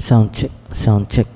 Sound check, sound check.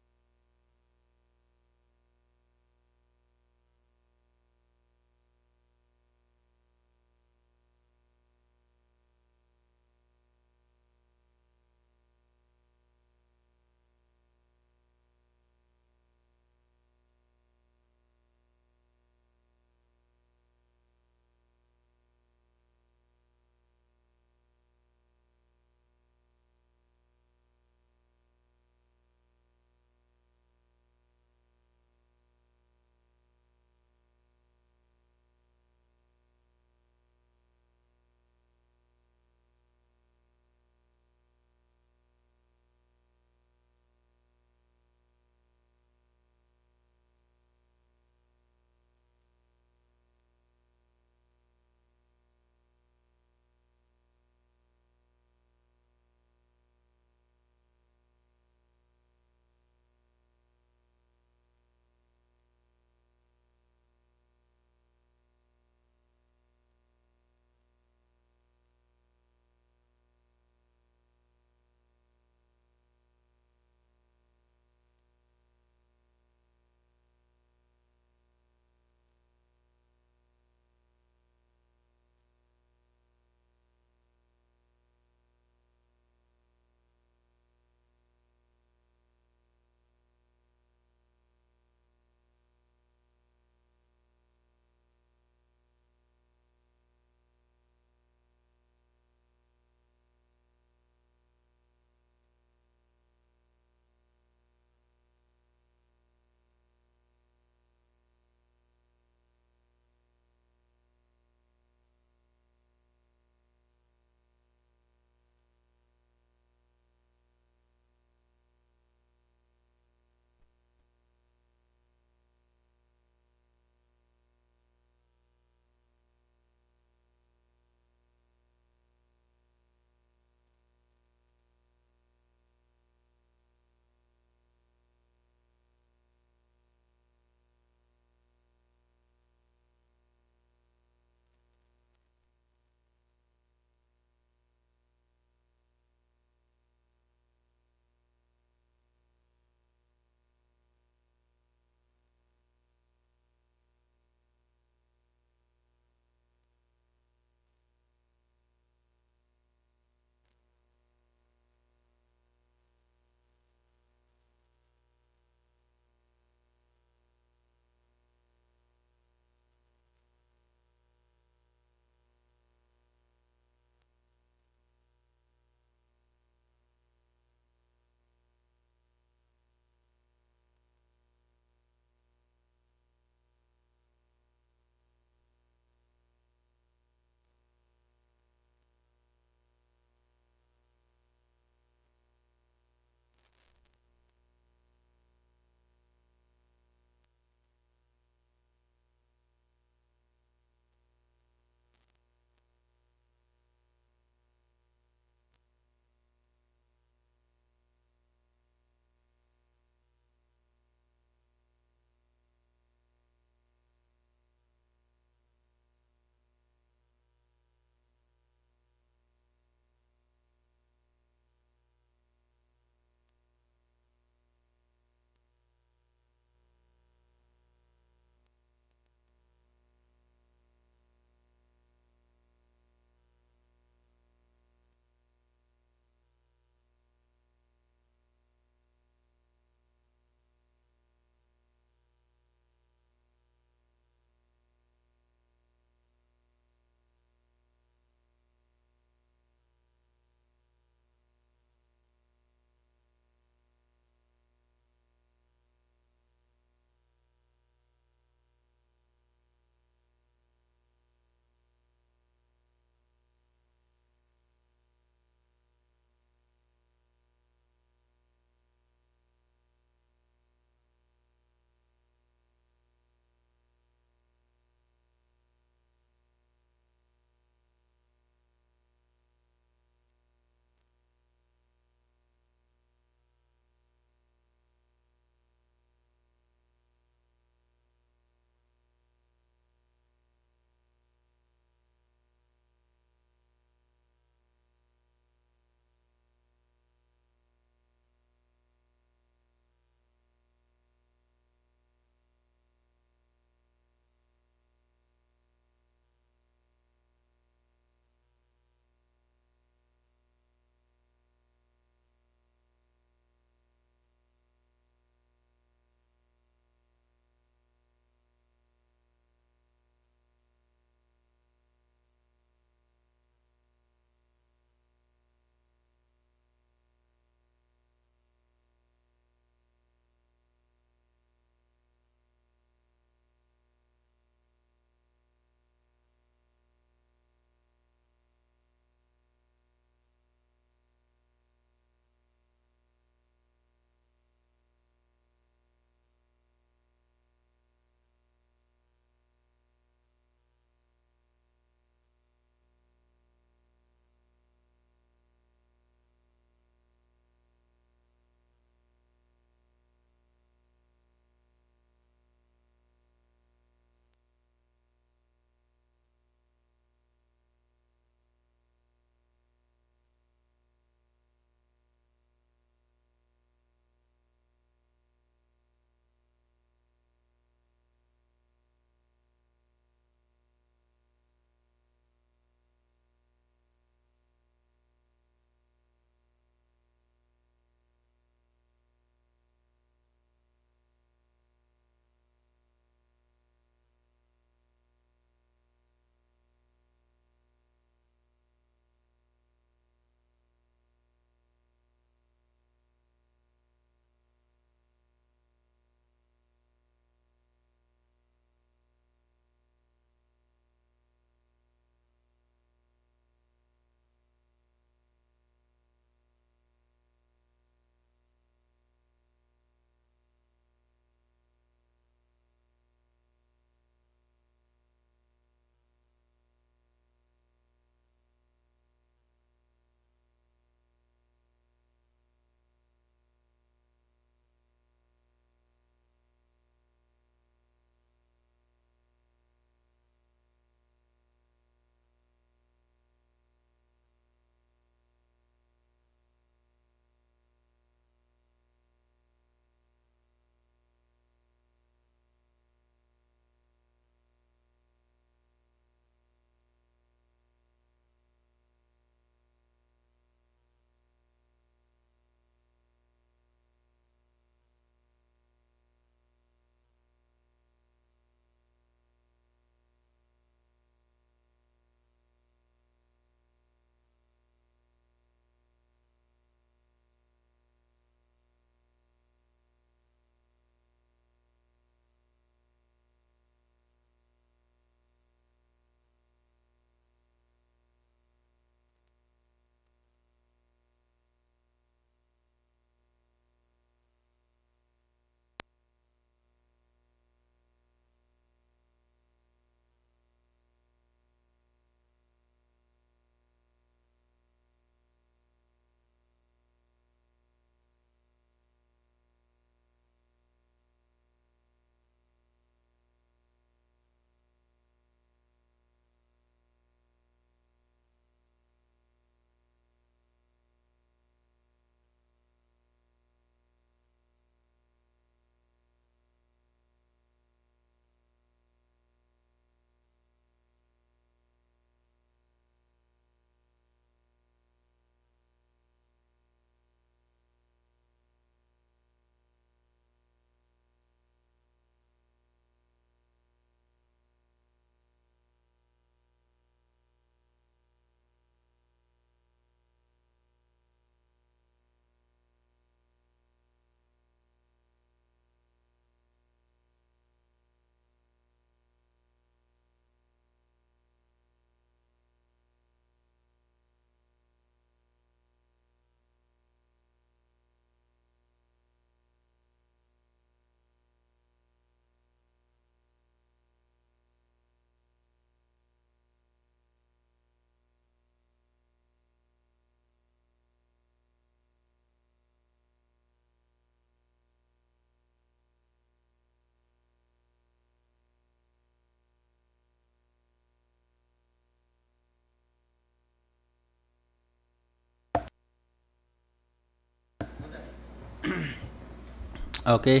Okay.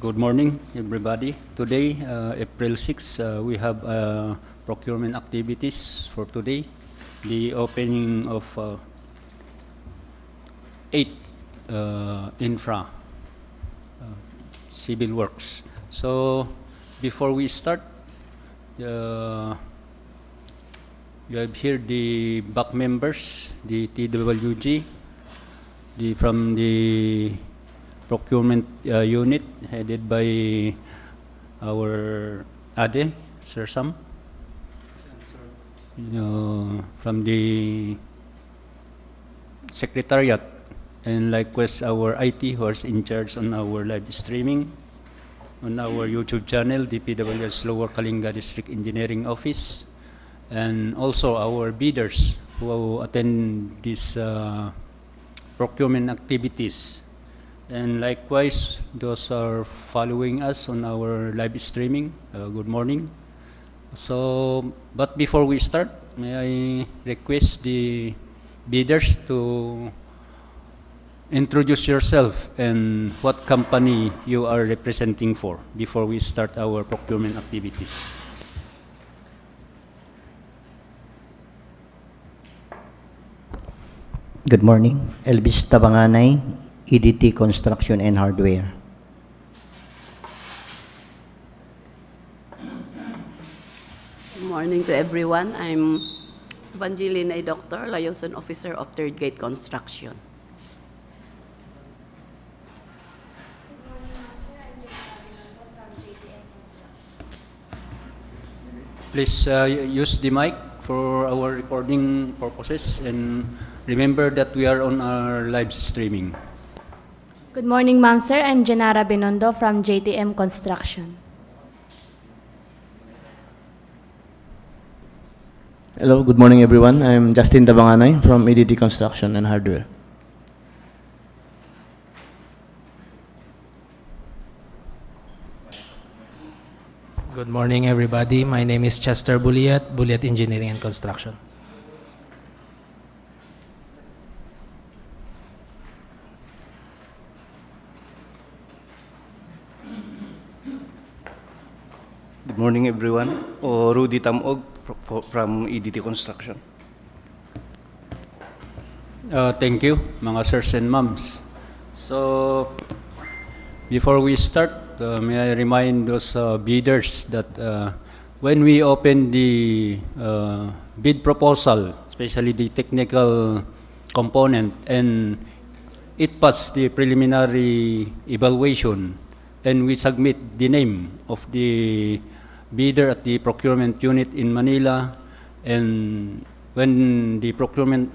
Good morning, everybody. Today, April 6, we have procurement activities for today. The opening of 8 infra civil works. So, before we start, you have here the back members, the TWG, from the procurement unit headed by our Ade, Sir Sam. From the secretariat, and likewise our IT who is in charge on our live streaming on our YouTube channel, DPWH Lower Kalinga District Engineering Office, and also our bidders who attend this procurement activities, and likewise those are following us on our live streaming. Good morning. So, but before we start, may I request the bidders to introduce yourself and what company you are representing for before we start our procurement activities. Good morning. Elvis Tabanganay, EDT Construction and Hardware. Good morning to everyone. I'm Evangeline A. Doctor, Liaison Officer of Third Gate Construction. Please use the mic for our recording purposes, and remember that we are on our live streaming. Good morning, ma'am, sir. I'm Janara Binondo from JTM Construction. Hello, good morning everyone. I'm Justin Tabanganay from EDT Construction and Hardware. Good morning everybody. My name is Chester Buliat, Buliat Engineering and Construction. Good morning, everyone. Rudy Tamog from EDT Construction. Thank you, mga sirs and ma'ams. So, before we start, may I remind those bidders that when we open the bid proposal, especially the technical component, and it passed the preliminary evaluation, and we submit the name of the bidder at the procurement unit in Manila, and when the procurement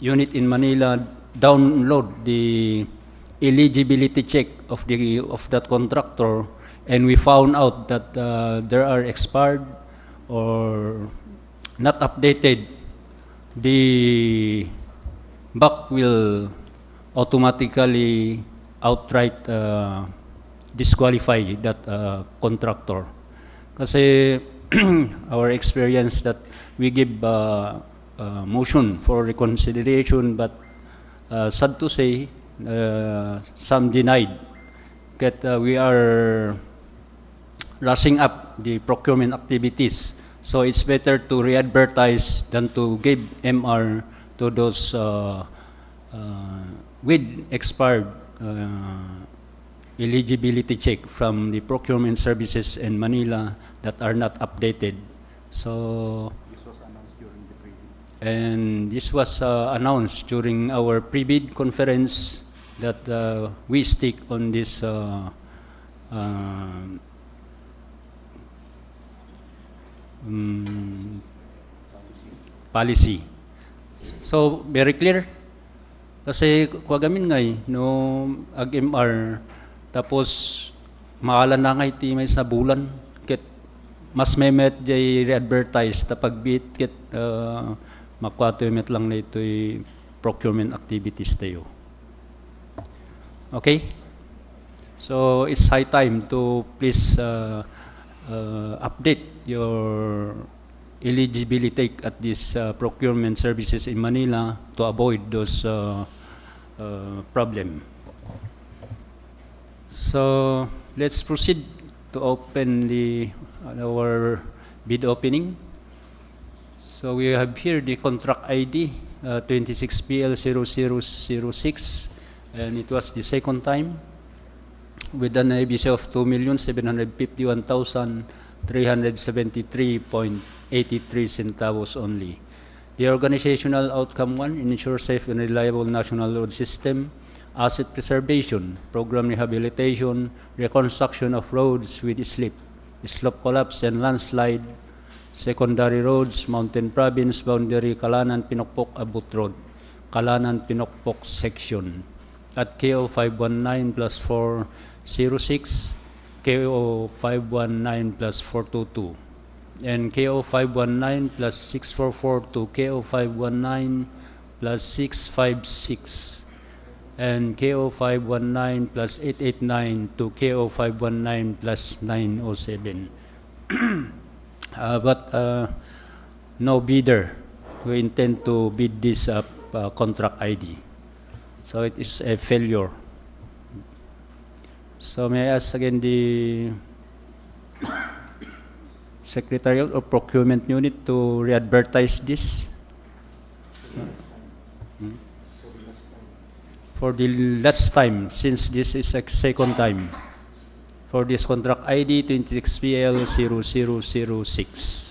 unit in Manila download the eligibility check of that contractor, and we found out that there are expired or not updated, the BAC will automatically outright disqualify that contractor. Kasi our experience that we give motion for reconsideration, but sad to say, some denied. We are rushing up the procurement activities. So it's better to re-advertise than to give MR to those with expired eligibility check from the procurement services in Manila that are not updated. So this was announced during the pre-bid. And this was announced during our pre-bid conference that we stick on this policy. So very clear. Kasi kwagamin ngay no ag-MR tapos maalan na ngay ti may sa bulan ket mas memet jay re-advertise tapag bit ket makwato met lang na ito'y procurement activities tayo. Okay? So it's high time to please update your eligibility at these procurement services in Manila to avoid those problem. So let's proceed to open our bid opening. So we have here the contract ID 26PL0006, and it was the second time with an ABC of 2,751,373.83 centavos only. The organizational outcome 1, ensure safe and reliable national road system, asset preservation, program rehabilitation, reconstruction of roads with slope collapse and landslide, secondary roads, Mountain Province boundary, Kalanan, Pinokpok, Abut Road, Kalanan, Pinokpok section at KO 519 plus 406, KO 519 plus 422, and KO 519 plus 644 to KO 519 plus 656, and KO 519 plus 889 to KO 519 plus 907. But no bidder who intend to bid this contract ID. So it is a failure. So may I ask again the Secretariat or Procurement Unit to re-advertise this? For the last time, since this is a second time, for this contract ID 26PL0006.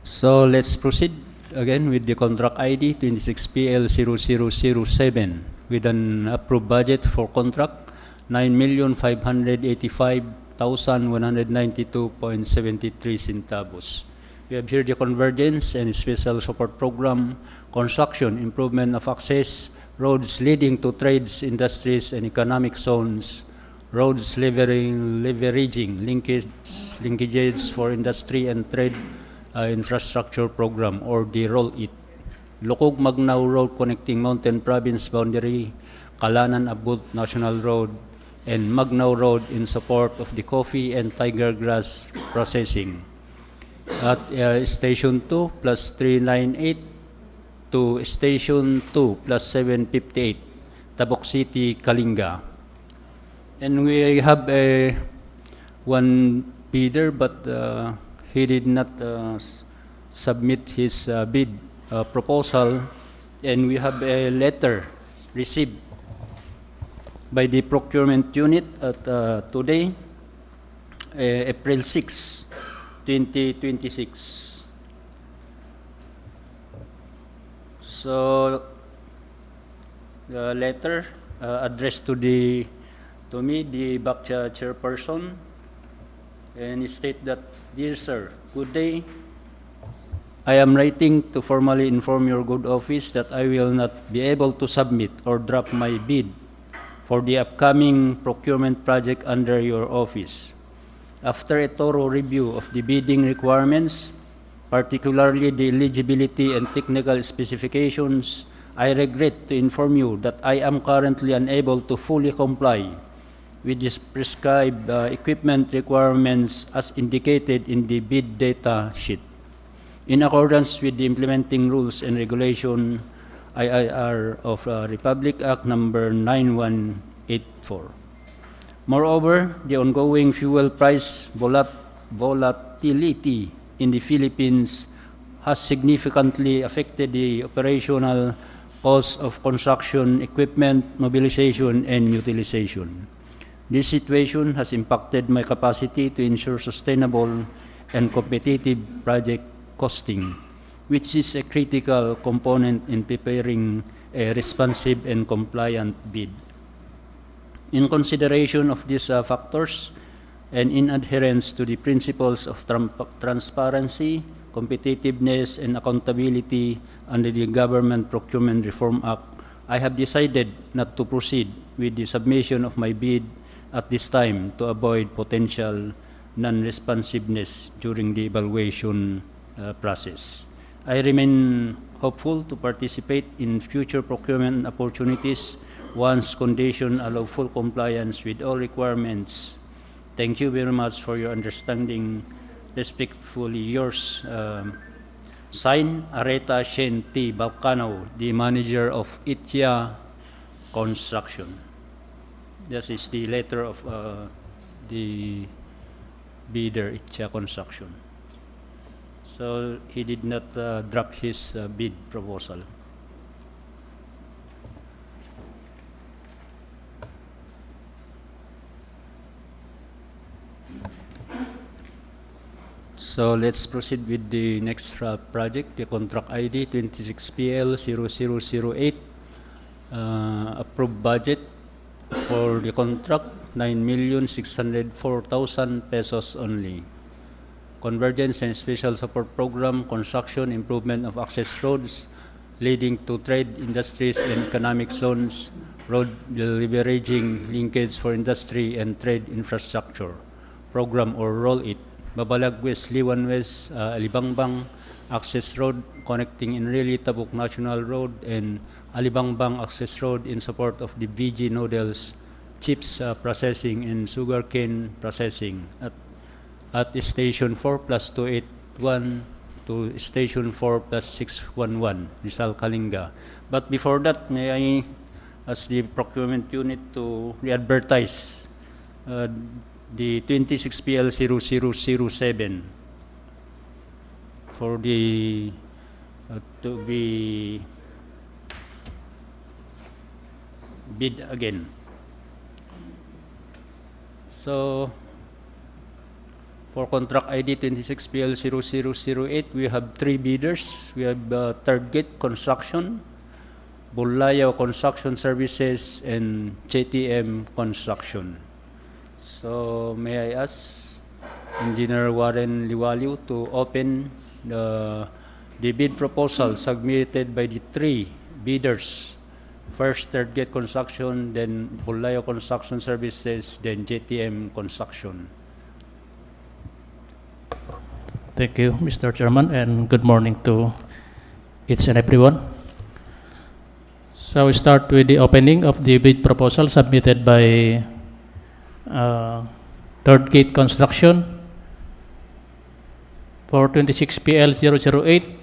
So let's proceed again with the contract ID 26PL0007 with an approved budget for contract 9,585,192.73 centavos. We have here the convergence and special support program, construction, improvement of access, roads leading to trades, industries, and economic zones, roads leveraging linkages for industry and trade infrastructure program, or the ROLL-IT. Lukog Magnaw Road connecting Mountain Province boundary, Kalanan Abut National Road, and Magnaw Road in support of the coffee and tiger grass processing. At Station 2 plus 398 to Station 2 plus 758, Tabok City, Kalinga. And we have one bidder, but he did not submit his bid proposal, and we have a letter received by the procurement unit at today, April 6, 2026. So the letter addressed to me, the BACCHA chairperson, and it states that, "Dear sir, good day. I am writing to formally inform your good office that I will not be able to submit or drop my bid for the upcoming procurement project under your office. After a thorough review of the bidding requirements, particularly the eligibility and technical specifications, I regret to inform you that I am currently unable to fully comply with the prescribed equipment requirements as indicated in the bid data sheet, in accordance with the implementing rules and regulation IIR of Republic Act number 9184. Moreover, the ongoing fuel price volatility in the Philippines has significantly affected the operational cost of construction equipment, mobilization, and utilization. This situation has impacted my capacity to ensure sustainable and competitive project costing, which is a critical component in preparing a responsive and compliant bid. In consideration of these factors and in adherence to the principles of transparency, competitiveness, and accountability under the Government Procurement Reform Act, I have decided not to proceed with the submission of my bid at this time to avoid potential non-responsiveness during the evaluation process. I remain hopeful to participate in future procurement opportunities once conditions allow full compliance with all requirements Thank you very much for your understanding. Respectfully yours, Sign Areta Shen T. Bacano, the manager of Itya Construction. This is the letter of the bidder, Itya Construction. So he did not drop his bid proposal. So let's proceed with the next project, the contract ID 26PL0008. Approved budget for the contract 9,604,000 pesos only. Convergence and Special Support Program, construction, improvement of access roads leading to trade, industries, and economic zones, road leveraging linkage for industry and trade infrastructure program, or roll it. Babalag West, Liwan West, Alibangbang Access Road connecting Inrili Tabuk National Road, and Alibangbang Access Road in support of the VG noodles, chips processing, and sugarcane processing at Station 4 plus 281 to Station 4 plus 611, Rizal Kalinga. But before that, may I ask the procurement unit to re-advertise the 26PL0007 for the to be bid again. So for contract ID 26PL0008, we have 3 bidders. We have Third Gate Construction, Bulayaw Construction Services, and JTM Construction. So may I ask Engineer Warren Liwaliw to open the bid proposal submitted by the 3 bidders. First, Third Gate Construction, then Bulayaw Construction Services, then JTM Construction. Thank you, Mr. Chairman, and good morning to each and everyone. So we start with the opening of the bid proposal submitted by Third Gate Construction for 26PL008,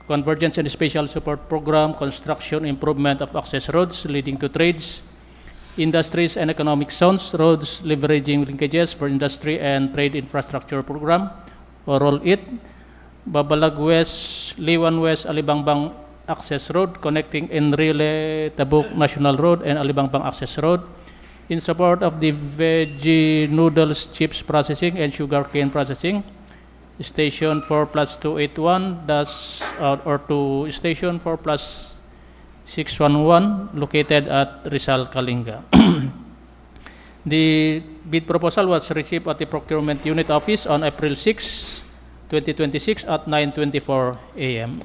Convergence and Special Support Program, construction, improvement of access roads leading to trades, industries and economic zones, roads leveraging linkages for industry and trade infrastructure program, or roll it. Babalag West, Liwan West, Alibangbang Access Road connecting Enrile Tabuk National Road and Alibangbang Access Road in support of the veggie noodles, chips processing, and sugarcane processing. Station 4 plus 281 or to Station 4 plus 611 located at Rizal Kalinga. The bid proposal was received at the Procurement Unit Office on April 6, 2026 at 9:24 a.m.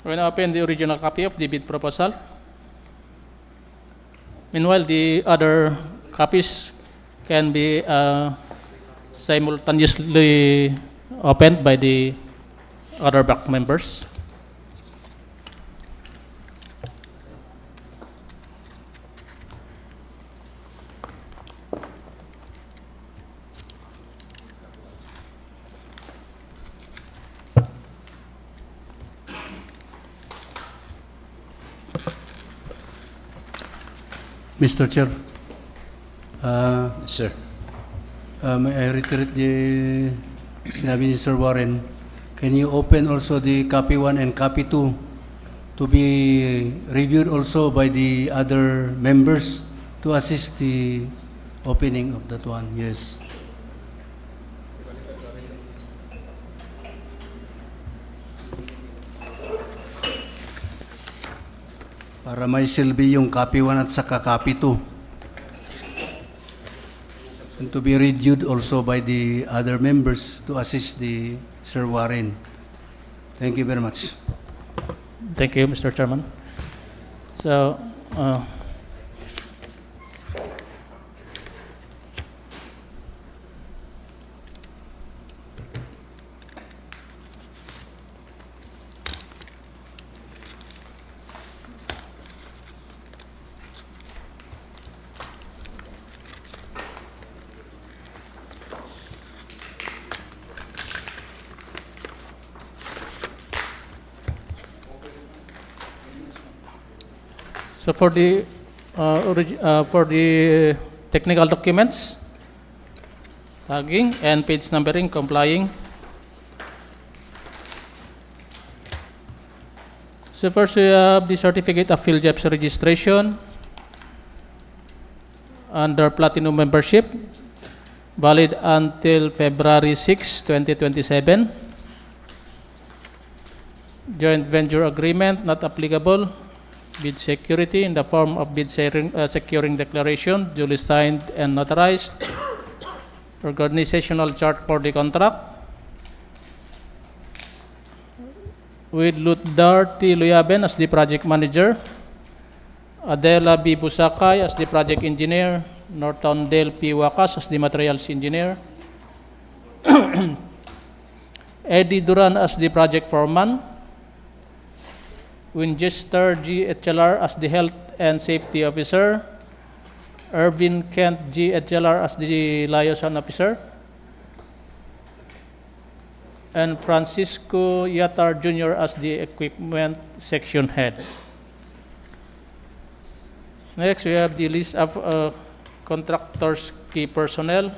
We now open the original copy of the bid proposal. Meanwhile, the other copies can be simultaneously opened by the other back members. Mr. Chair, Sir. may I reiterate the sinabi ni Sir Warren? Can you open also the copy 1 and copy 2 to be reviewed also by the other members to assist the opening of that one? Yes. para may silbi yung copy 1 at saka copy 2. And to be reviewed also by the other members to assist the Sir Warren. Thank you very much. Thank you, Mr. Chairman. So, So for the technical documents, tagging and page numbering complying. So first we have the certificate of PhilJEP's registration under Platinum membership, valid until February 6, 2027. Joint venture agreement not applicable. Bid security in the form of bid securing declaration, duly signed and notarized. Organizational chart for the contract. With Ludar T. Luyaben as the project manager, Adela B. Busakay as the project engineer, Norton Dale P. Wakas as the materials engineer, Eddie Duran as the project foreman, Winchester G. HLR as the Health and Safety Officer, Irvin Kent G. HLR as the liaison officer, and Francisco Yatar Jr. as the Equipment Section Head. Next, we have the list of contractors' key personnel.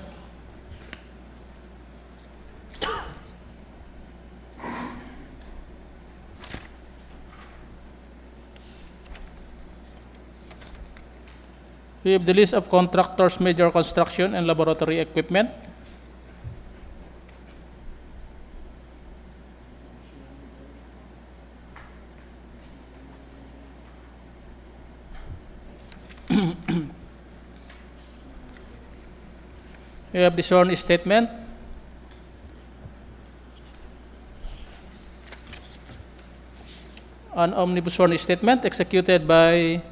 We have the list of contractors, major construction and laboratory equipment. We have the sworn statement. An omnibus sworn statement executed by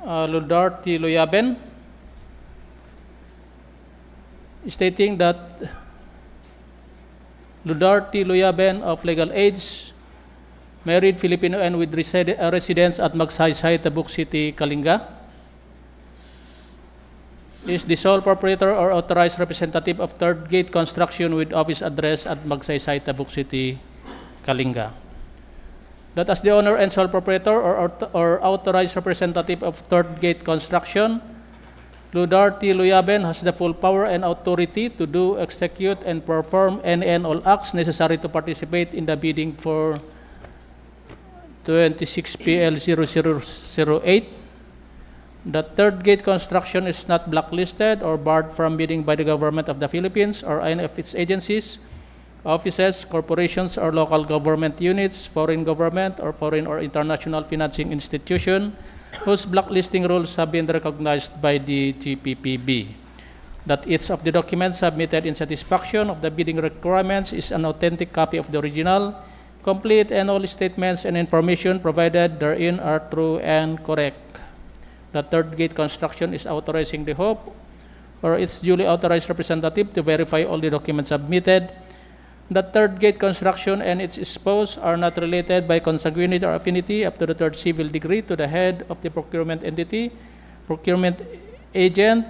Ludar T. Luyaben, stating that Ludar T. Luyaben of legal age, married Filipino and with residence at Magsaysay, Tabuk City, Kalinga, is the sole proprietor or authorized representative of Third Gate Construction with office address at Magsaysay, Tabuk City, Kalinga. That as the owner and sole proprietor or authorized representative of Third Gate Construction, Ludar T. Luyaben has the full power and authority to do, execute, and perform any and all acts necessary to participate in the bidding for 26 PL 0008. The Third Gate Construction is not blacklisted or barred from bidding by the government of the Philippines or any of its agencies, offices, corporations, or local government units, foreign government, or foreign or international financing institution whose blacklisting rules have been recognized by the GPPB. That each of the documents submitted in satisfaction of the bidding requirements is an authentic copy of the original, complete, and all statements and information provided therein are true and correct. The Third Gate Construction is authorizing the HOPE or its duly authorized representative to verify all the documents submitted. The Third Gate Construction and its spouse are not related by consanguinity or affinity up to the third civil degree to the head of the procurement entity, procurement agent,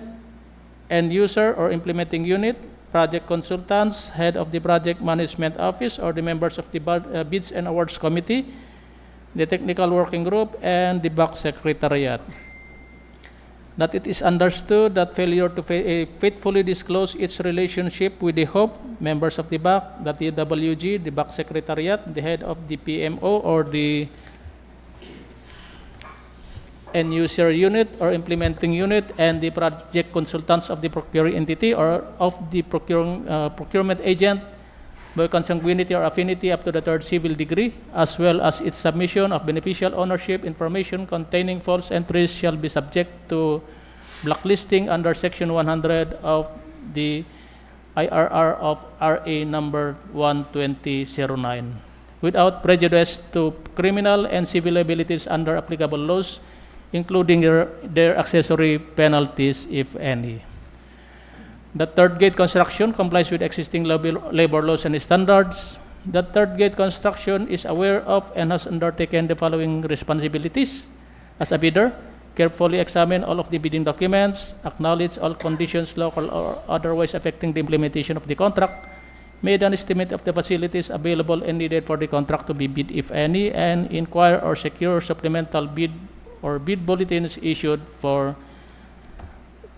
end user or implementing unit, project consultants, head of the project management office, or the members of the bids and awards committee, the technical working group, and the BAC secretariat. That it is understood that failure to faithfully disclose its relationship with the HOPE, members of the BAC, the TWG, the BAC Secretariat, the head of the PMO or the end user unit or implementing unit, and the project consultants of the procuring entity or of the procurement agent by consanguinity or affinity up to the third civil degree, as well as its submission of beneficial ownership information containing false entries shall be subject to blacklisting under Section 100 of the IRR of RA number 12009, without prejudice to criminal and civil liabilities under applicable laws, including their accessory penalties, if any. The third gate construction complies with existing labor laws and standards. The third gate construction is aware of and has undertaken the following responsibilities as a bidder: carefully examine all of the bidding documents, acknowledge all conditions, local or otherwise affecting the implementation of the contract, made an estimate of the facilities available and needed for the contract to be bid, if any, and inquire or secure supplemental bid or bid bulletins issued for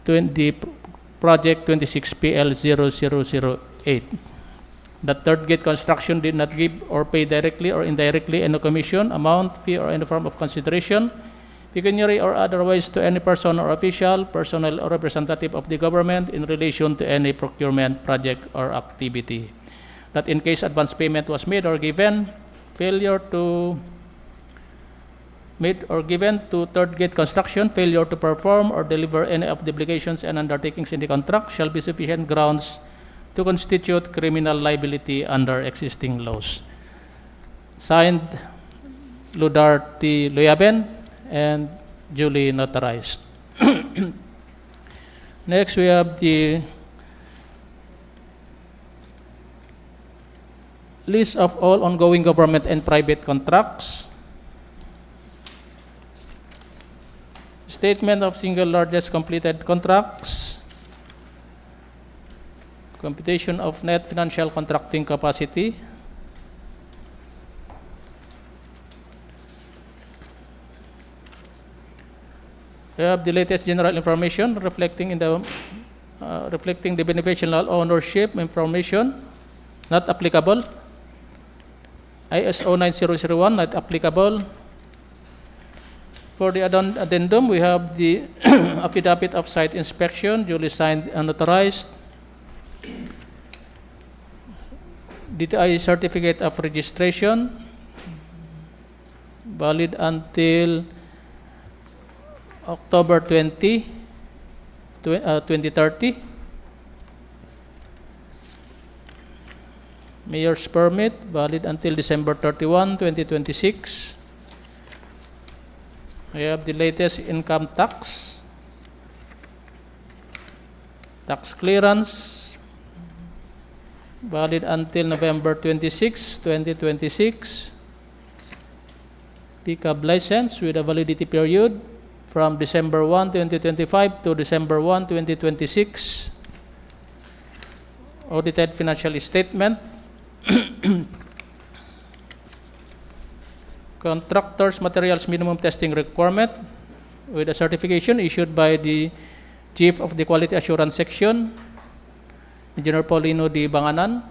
the project 26PL0008. The third gate construction did not give or pay directly or indirectly any commission, amount, fee, or any form of consideration, pecuniary or otherwise, to any person or official, personnel, or representative of the government in relation to any procurement project or activity. That in case advance payment was made or given, failure to third gate construction, failure to perform or deliver any of the obligations and undertakings in the contract shall be sufficient grounds to constitute criminal liability under existing laws. Signed, Ludar T. Luyaben, and duly notarized. Next, we have the list of all ongoing government and private contracts. Statement of single largest completed contracts. Computation of net financial contracting capacity. We have the latest general information reflecting the beneficial ownership information not applicable. ISO 9001 not applicable. For the addendum, we have the affidavit of site inspection, duly signed and notarized. DTI certificate of registration, valid until October 20, 2030. Mayor's permit, valid until December 31, 2026. We have the latest income tax, tax clearance, valid until November 26, 2026. Pickup license with a validity period from December 1, 2025 to December 1, 2026. Audited financial statement. Contractors' materials minimum testing requirement with a certification issued by the Chief of the Quality Assurance Section, Engineer Paulino D. Banganan,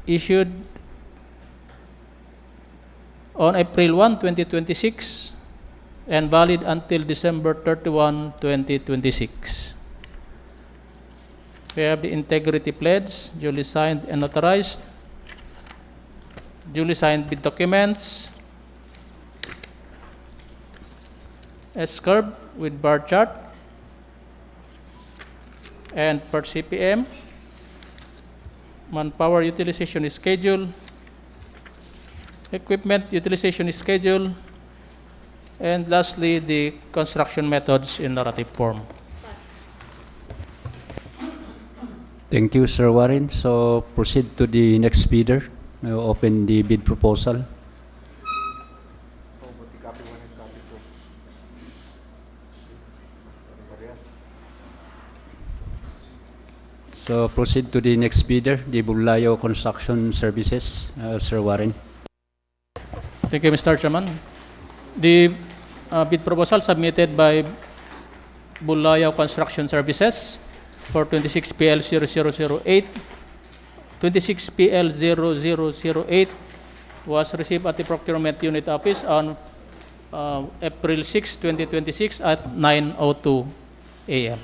issued on April 1, 2026, and valid until December 31, 2026. We have the integrity pledge, duly signed and notarized. Duly signed bid documents, S-curve with bar chart, and per CPM, manpower utilization schedule, equipment utilization schedule, and lastly, the construction methods in narrative form. Thank you, Sir Warren. So proceed to the next bidder. Now open the bid proposal. So proceed to the next bidder, the Bulayo Construction Services, Sir Warren. Thank you, Mr. Chairman. The bid proposal submitted by Bulayo Construction Services for 26PL0008 26PL0008 was received at the Procurement Unit Office on April 6, 2026 at 9:02 a.m.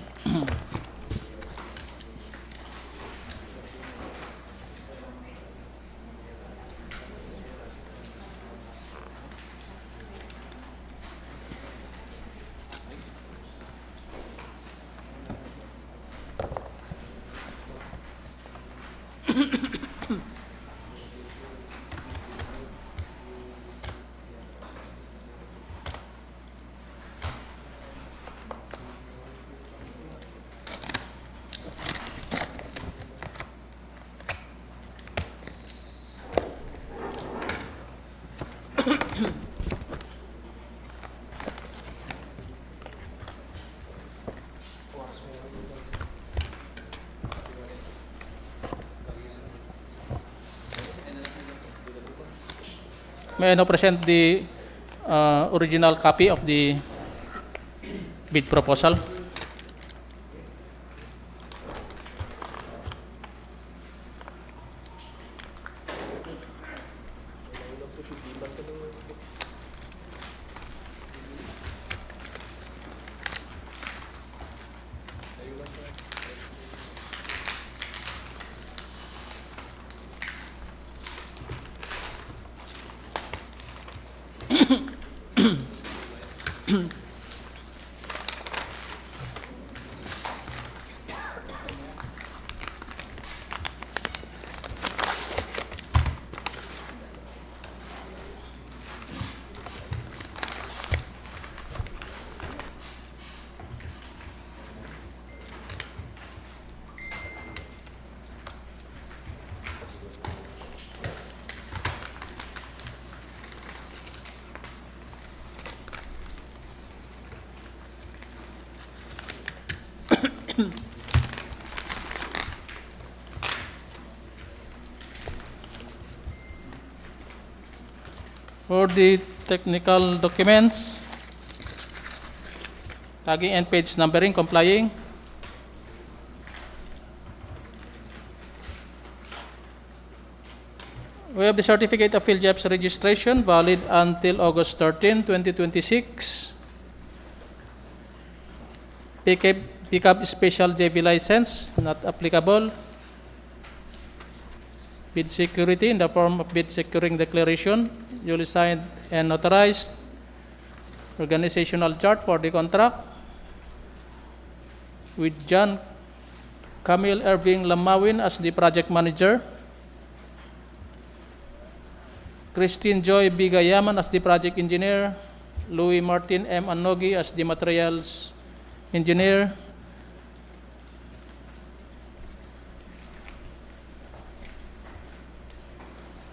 May I now present the original copy of the bid proposal? For the technical documents, tagging and page numbering complying. We have the certificate of field jobs registration valid until August 13, 2026. Pickup special JV license, not applicable. Bid security in the form of bid securing declaration, duly signed and notarized. Organizational chart for the contract with John Camille Irving Lamawin as the project manager. Christine Joy Bigayaman as the project engineer. Louis Martin M. Anogi as the materials engineer.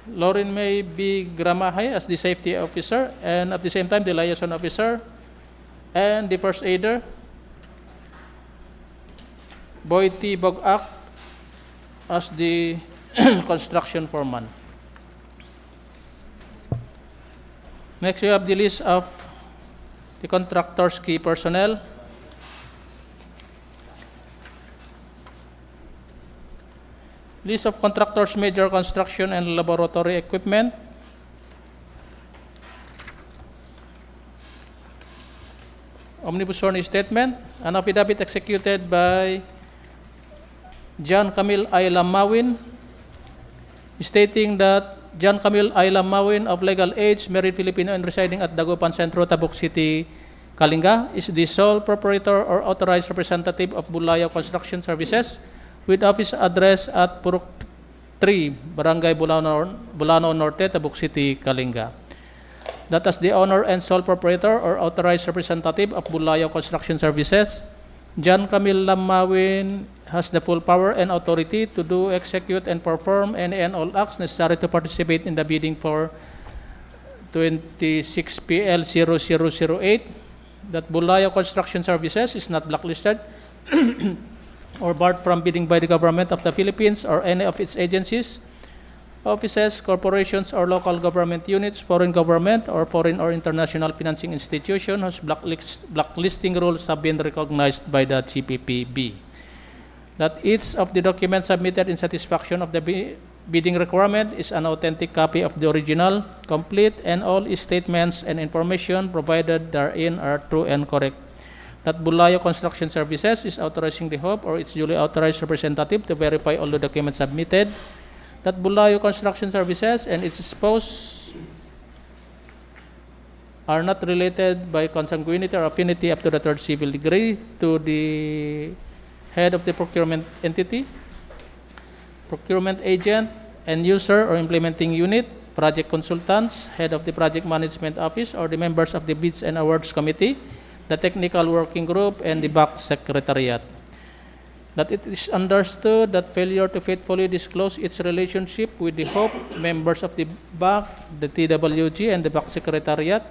Lauren May B. Gramahay as the safety officer and at the same time the liaison officer and the first aider. Boy T. Bogak as the construction foreman. Next, we have the list of the contractor's key personnel. List of contractors' major construction and laboratory equipment. Omnibus sworn statement. An affidavit executed by John Camille I. Lamawin stating that John Camille I. Lamawin of legal age, married Filipino and residing at Dagupan Centro, Tabuk City, Kalinga, is the sole proprietor or authorized representative of Bulayaw Construction Services with office address at Purok 3, Barangay Bulano Norte, Tabuk City, Kalinga. That as the owner and sole proprietor or authorized representative of Bulayaw Construction Services, John Camille Lamawin has the full power and authority to do, execute, and perform any and all acts necessary to participate in the bidding for 26 PL 0008. That Bulayaw Construction Services is not blacklisted or barred from bidding by the government of the Philippines or any of its agencies, offices, corporations, or local government units, foreign government, or foreign or international financing institution whose blacklisting rules have been recognized by the GPPB. That each of the documents submitted in satisfaction of the bidding requirement is an authentic copy of the original, complete, and all statements and information provided therein are true and correct. That Bulayaw Construction Services is authorizing the HOP or its duly authorized representative to verify all the documents submitted. That Bulayaw Construction Services and its spouse are not related by consanguinity or affinity up to the third civil degree to the head of the procurement entity. procurement agent, end user or implementing unit, project consultants, head of the project management office, or the members of the bids and awards committee, the technical working group, and the back secretariat. That it is understood that failure to faithfully disclose its relationship with the HOPE, members of the BAC, the TWG, and the BAC Secretariat,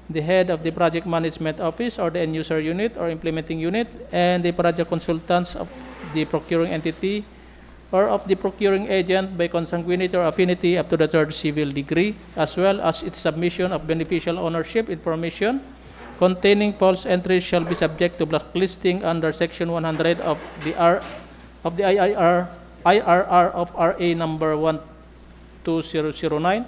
the head of the project management office or the end user unit or implementing unit, and the project consultants of the procuring entity or of the procuring agent by consanguinity or affinity up to the third civil degree, as well as its submission of beneficial ownership information containing false entries shall be subject to blacklisting under Section 100 of the IRR of RA number 12009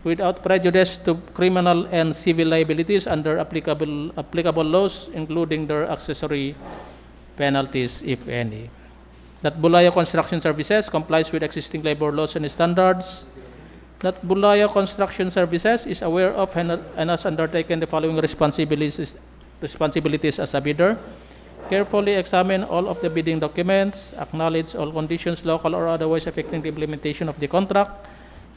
without prejudice to criminal and civil liabilities under applicable laws, including their accessory penalties, if any. That Bulayo Construction Services complies with existing labor laws and standards. That Bulayo Construction Services is aware of and has undertaken the following responsibilities as a bidder: carefully examine all of the bidding documents, acknowledge all conditions local or otherwise affecting the implementation of the contract,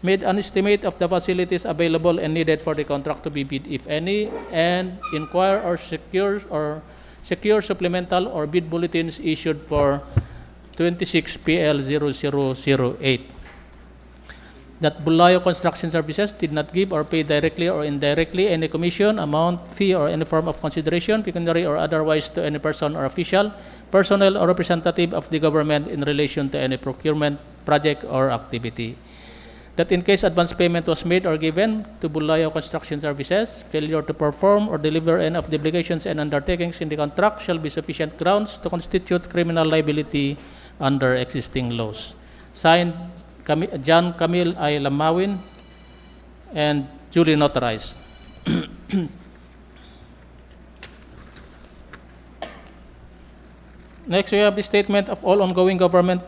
made an estimate of the facilities available and needed for the contract to be bid, if any, and inquire or secure supplemental or bid bulletins issued for 26 PL 0008. That Bulayo Construction Services did not give or pay directly or indirectly any commission, amount, fee, or any form of consideration, pecuniary or otherwise, to any person or official, personnel, or representative of the government in relation to any procurement project or activity. That in case advance payment was made or given to Bulayo Construction Services, failure to perform or deliver any of the obligations and undertakings in the contract shall be sufficient grounds to constitute criminal liability under existing laws. Signed, John Camille I. Lamawin, and duly notarized. Next, we have the statement of all ongoing government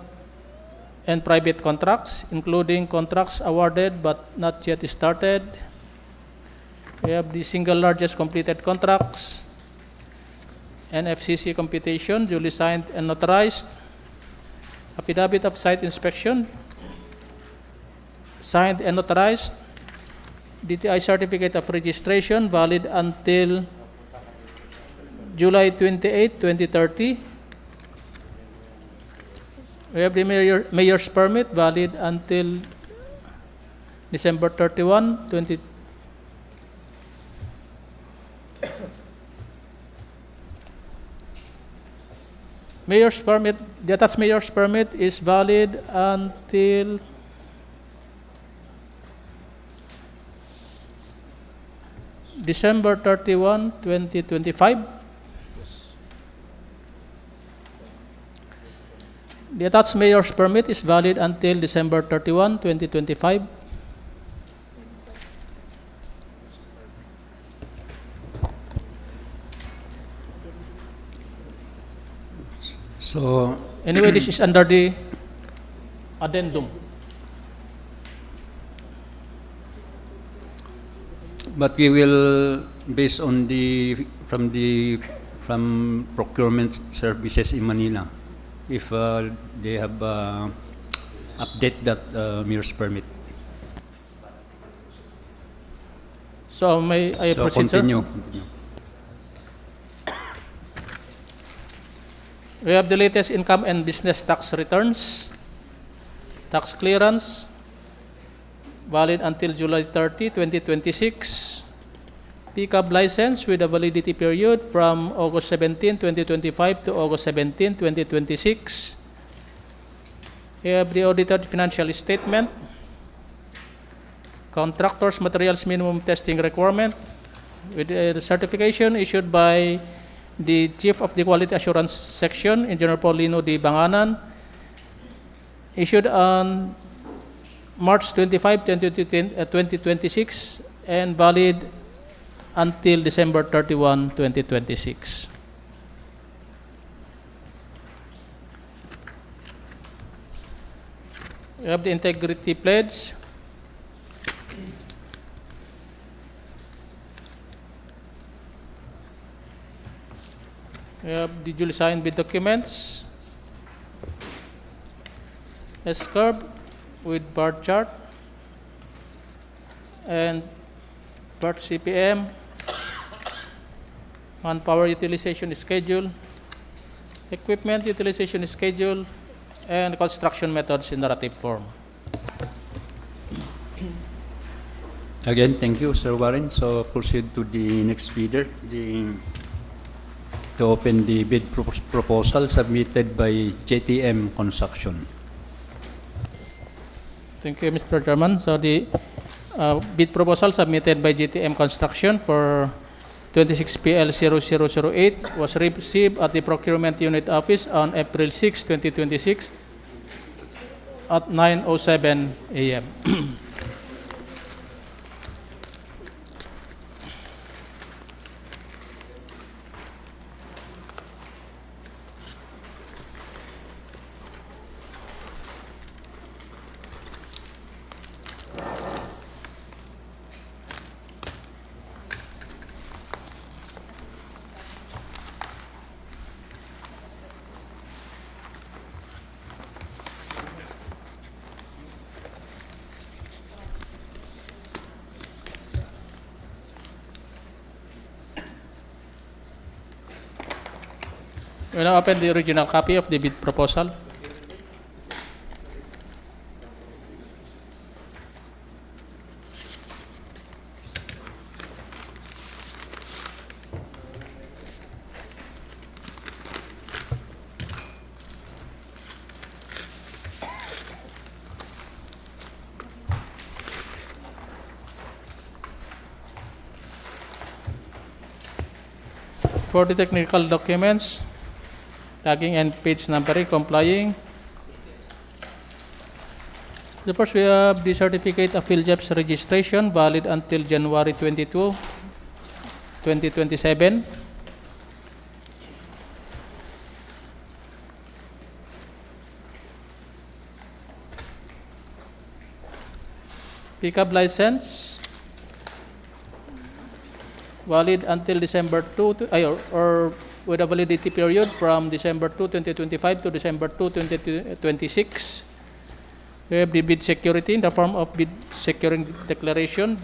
and private contracts, including contracts awarded but not yet started. We have the single largest completed contracts, NFCC computation, duly signed and notarized. Affidavit of site inspection, signed and notarized. DTI certificate of registration, valid until July 28, 2030. We have the mayor's permit, valid until December 31, 2020. Mayor's permit, the attached mayor's permit is valid until December 31, 2025. The attached mayor's permit is valid until December 31, 2025. So, Anyway, this is under the addendum. but we will, based on from procurement services in Manila, if they have update that mayor's permit. So may I So proceed, sir? continue. We have the latest income and business tax returns, tax clearance, valid until July 30, 2026. Pickup license with a validity period from August 17, 2025 to August 17, 2026. We have the audited financial statement, contractors' materials minimum testing requirement, with a certification issued by the Chief of the Quality Assurance Section, Engineer Paulino D. Banganan, issued on March 25, 2026, and valid until December 31, 2026. We have the integrity pledge. We have the duly signed bid documents. S-curve with bar chart and part CPM, manpower utilization schedule, equipment utilization schedule, and construction methods in narrative form. Again, thank you, Sir Warren. So proceed to the next bidder, to open the bid proposal submitted by JTM Construction. Thank you, Mr. Chairman. So the bid proposal submitted by GTM Construction for 26PL0008 was received at the Procurement Unit Office on April 6, 2026 at 9:07 a.m. We now open the original copy of the bid proposal. For the technical documents, tagging and page numbering complying. The first, we have the certificate of field jobs registration valid until January 22, 2027. Pickup license valid until December 2 or with a validity period from December 2, 2025 to December 2, 2026. We have the bid security in the form of bid securing declaration,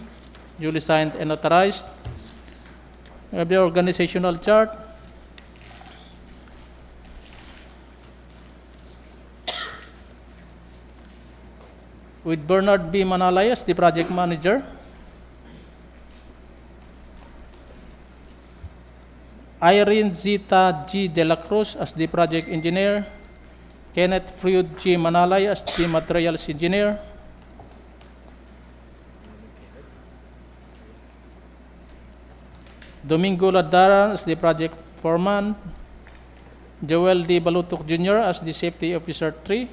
duly signed and authorized. We have the organizational chart. With Bernard B. Manalay as the project manager. Irene Zita G. De La Cruz as the project engineer, Kenneth Freud G. Manalay as the materials engineer, Domingo Ladaran as the project foreman, Joel D. Balutok Jr. as the safety officer 3,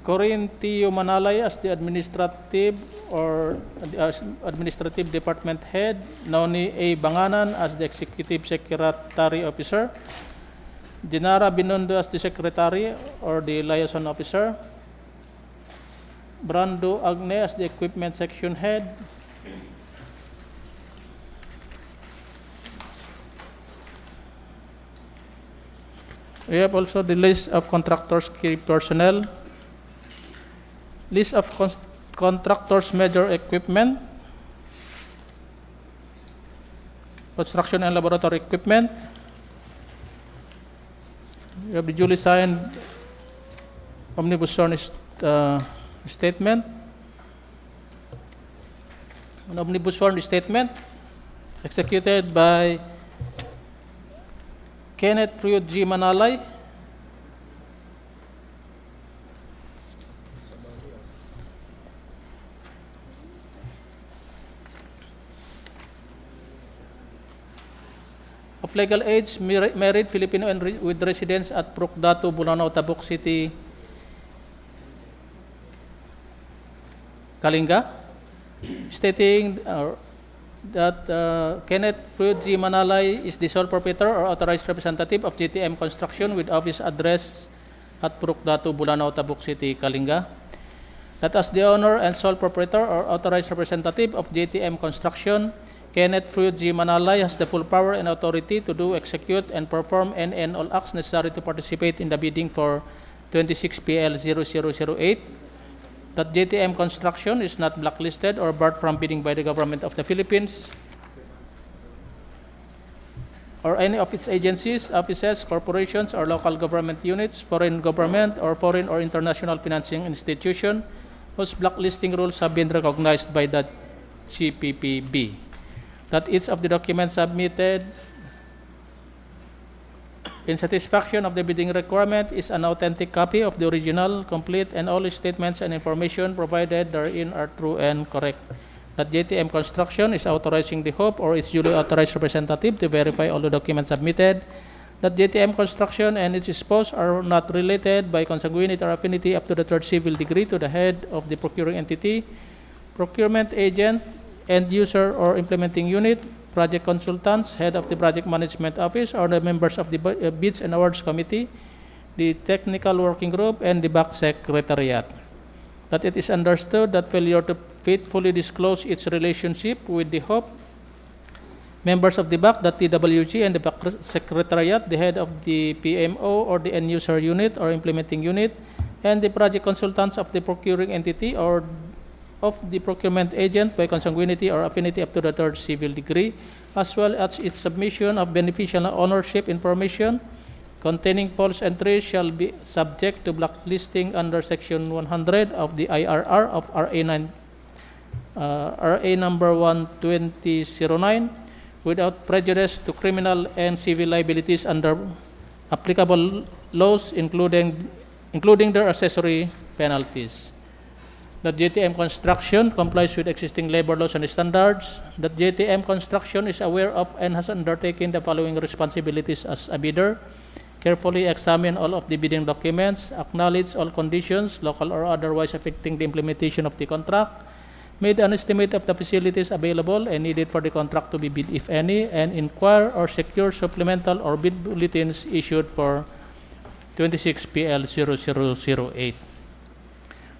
Corinne Tio Manalay as the administrative administrative department head, Noni A. Banganan as the executive secretary officer, Dinara Binondo as the secretary or the liaison officer, Brando Agne as the equipment section head, we have also the list of contractors key personnel, list of contractors major equipment, construction and laboratory equipment. We have the duly signed omnibus zone statement. An omnibus zone statement executed by Kenneth Freud G. Manalay, of legal age, married Filipino and with residence at Procdato, Bulanao, Tabuk City, Kalinga, stating that Kenneth Freud G. Manalay is the sole proprietor or authorized representative of GTM Construction with office address at Procdato, Bulanao, Tabuk City, Kalinga. That as the owner and sole proprietor or authorized representative of GTM Construction, Kenneth Fruit G. Manalay has the full power and authority to do, execute, and perform any and all acts necessary to participate in the bidding for 26 PL 0008. That JTM Construction is not blacklisted or barred from bidding by the Government of the Philippines or any of its agencies, offices, corporations, or local government units, foreign government, or foreign or international financing institution whose blacklisting rules have been recognized by the GPPB. That each of the documents submitted in satisfaction of the bidding requirement is an authentic copy of the original, complete, and all statements and information provided therein are true and correct. That JTM Construction is authorizing the HOPE or its duly authorized representative to verify all the documents submitted. That JTM Construction and its spouse are not related by consanguinity or affinity up to the third civil degree to the head of the procuring entity, procurement agent, end user or implementing unit, project consultants, head of the project management office, or the members of the bids and awards committee, the technical working group, and the back secretariat. That it is understood that failure to faithfully disclose its relationship with the HOPE, members of the BAC, the TWG, and the BAC Secretariat, the head of the PMO or the end user unit or implementing unit, and the project consultants of the procuring entity or of the procurement agent by consanguinity or affinity up to the third civil degree, as well as its submission of beneficial ownership information containing false entries shall be subject to blacklisting under Section 100 of the IRR of RA number 12009 without prejudice to criminal and civil liabilities under applicable laws, including their accessory penalties. That JTM Construction complies with existing labor laws and standards. That JTM Construction is aware of and has undertaken the following responsibilities as a bidder: carefully examine all of the bidding documents, acknowledge all conditions, local or otherwise affecting the implementation of the contract, made an estimate of the facilities available and needed for the contract to be bid, if any, and inquire or secure supplemental or bid bulletins issued for 26 PL 0008.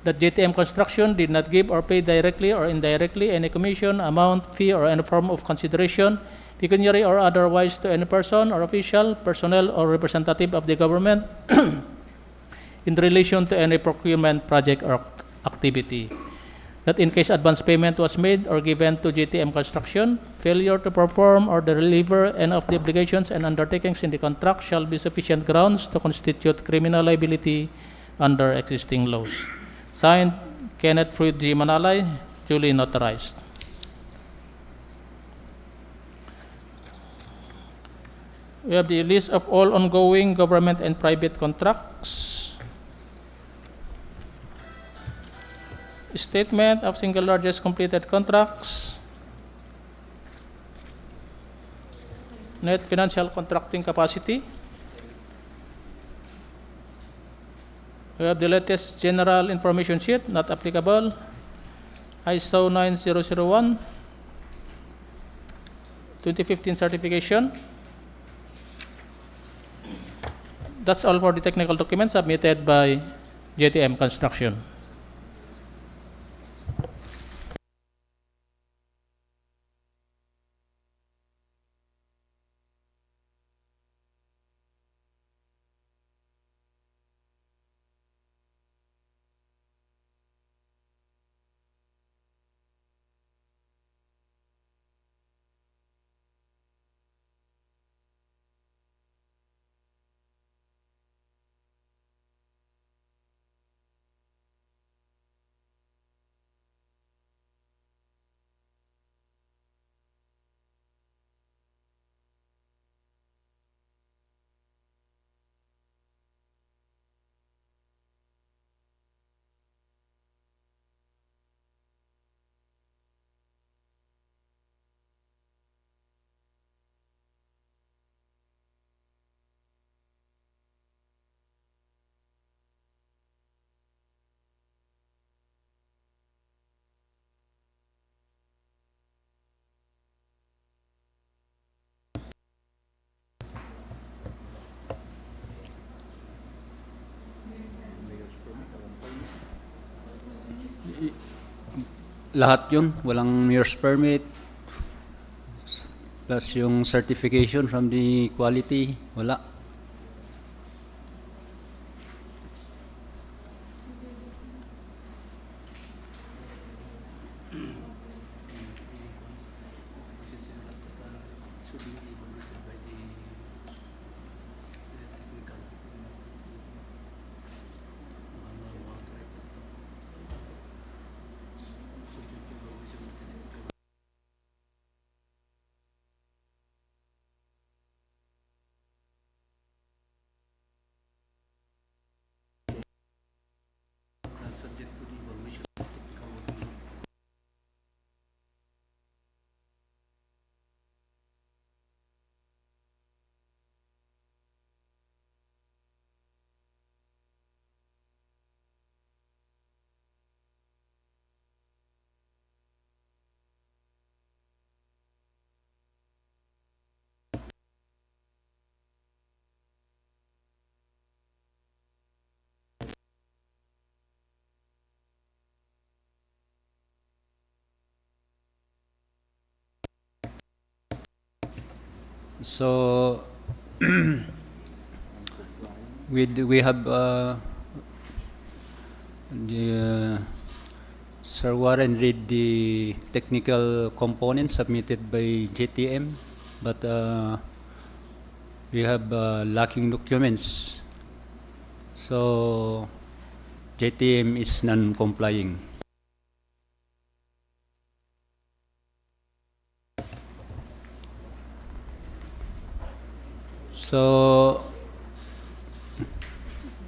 That JTM Construction did not give or pay directly or indirectly any commission, amount, fee, or any form of consideration, pecuniary or otherwise, to any person or official, personnel, or representative of the government in relation to any procurement project or activity. That in case advance payment was made or given to JTM Construction, failure to perform or deliver any of the obligations and undertakings in the contract shall be sufficient grounds to constitute criminal liability under existing laws. Signed, Kenneth Fruit G. Manalay, duly notarized. We have the list of all ongoing government and private contracts. Statement of single largest completed contracts. Net financial contracting capacity. We have the latest general information sheet, not applicable. ISO 9001, 2015 certification. That's all for the technical documents submitted by JTM Construction. Lahat yun, walang mayor's permit, Plus yung certification from the quality, wala. So we have Sir Warren read the technical components submitted by JTM, but we have lacking documents. So JTM is non-complying. So,